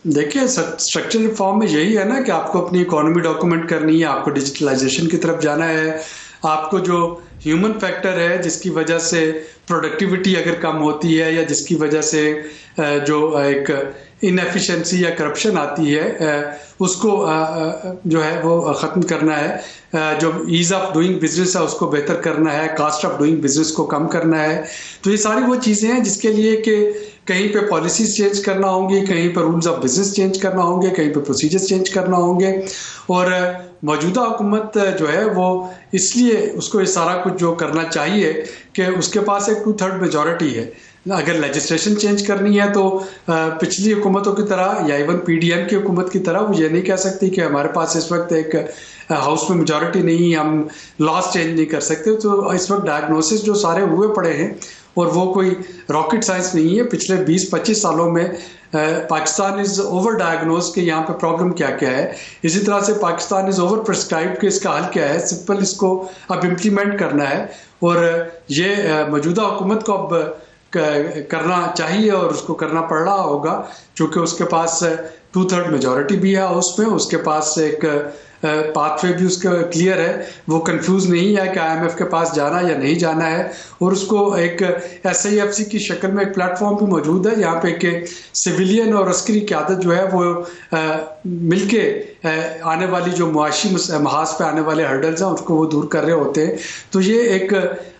देखिए, स्ट्रक्चरल रिफॉर्म में यही है ना कि आपको अपनी इकोनॉमी डॉक्यूमेंट करनी है, आपको डिजिटलाइजेशन की तरफ जाना है, आपको जो ह्यूमन फैक्टर है जिसकी वजह से प्रोडक्टिविटी अगर कम होती है या जिसकी वजह से जो एक इनएफिशिएंसी या करप्शन आती है उसको जो है वो ख़त्म करना है, जो ईज़ ऑफ डूइंग बिजनेस है उसको बेहतर करना है, कास्ट ऑफ डूइंग बिजनेस को कम करना है। तो ये सारी वो चीज़ें हैं जिसके लिए कि कहीं पे पॉलिसीज चेंज करना होंगी, कहीं पर रूल्स ऑफ बिजनेस चेंज करना होंगे, कहीं पे प्रोसीजर्स चेंज करना होंगे। और मौजूदा हुकूमत जो है वो इसलिए उसको ये सारा कुछ जो करना चाहिए कि उसके पास एक 2/3 मेजॉरिटी है। अगर लेजिस्लेशन चेंज करनी है तो पिछली हुकूमतों की तरह या इवन पीडीएम की हुकूमत की तरह वो ये नहीं कह सकती कि हमारे पास इस वक्त एक हाउस में मेजॉरिटी नहीं, हम लॉज चेंज नहीं कर सकते। तो इस वक्त डायग्नोसिस जो सारे हुए पड़े हैं और वो कोई रॉकेट साइंस नहीं है। पिछले 20-25 सालों में पाकिस्तान इज ओवर डायग्नोज कि यहाँ पे प्रॉब्लम क्या क्या है। इसी तरह से पाकिस्तान इज ओवर प्रिस्क्राइब कि इसका हल क्या है। सिंपल इसको अब इम्प्लीमेंट करना है और ये मौजूदा हुकूमत को अब करना चाहिए और उसको करना पड़ रहा होगा, क्योंकि उसके पास 2/3 मेजॉरिटी भी है हाउस में, उसके पास एक पाथवे भी उसका क्लियर है, वो कंफ्यूज नहीं है कि आईएमएफ के पास जाना या नहीं जाना है। और उसको एक एसआईएफसी की शक्ल में एक प्लेटफॉर्म भी मौजूद है यहाँ पे कि सिविलियन और अस्करी क़यादत जो है वो मिलके आने वाली जो मुआशी महाज पे आने वाले हर्डल्स हैं उसको वो दूर कर रहे होते हैं। तो ये एक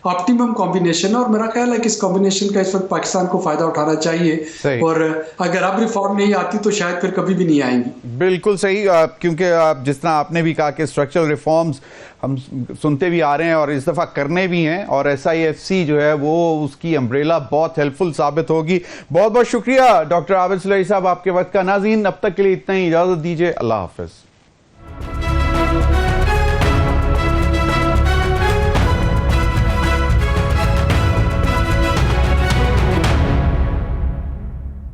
ऑप्टिमम कॉम्बिनेशन है और मेरा ख्याल है कि इस कॉम्बिनेशन का इस वक्त पाकिस्तान को फायदा उठाना चाहिए और अगर अब रिफॉर्म नहीं आती तो शायद फिर कभी भी नहीं आएंगी। बिल्कुल सही, क्योंकि जिस तरह आपने भी कहा कि स्ट्रक्चरल रिफॉर्म्स हम सुनते भी आ रहे हैं और इस दफ़ा करने भी हैं और SIFC जो है वो उसकी अम्ब्रेला बहुत हेल्पफुल साबित होगी। बहुत बहुत शुक्रिया डॉक्टर आबिद सुलैही साहब आपके वक्त का। नाज़रीन अब तक के लिए इतना ही, इजाज़त दीजिए, अल्लाह हाफ़िज़।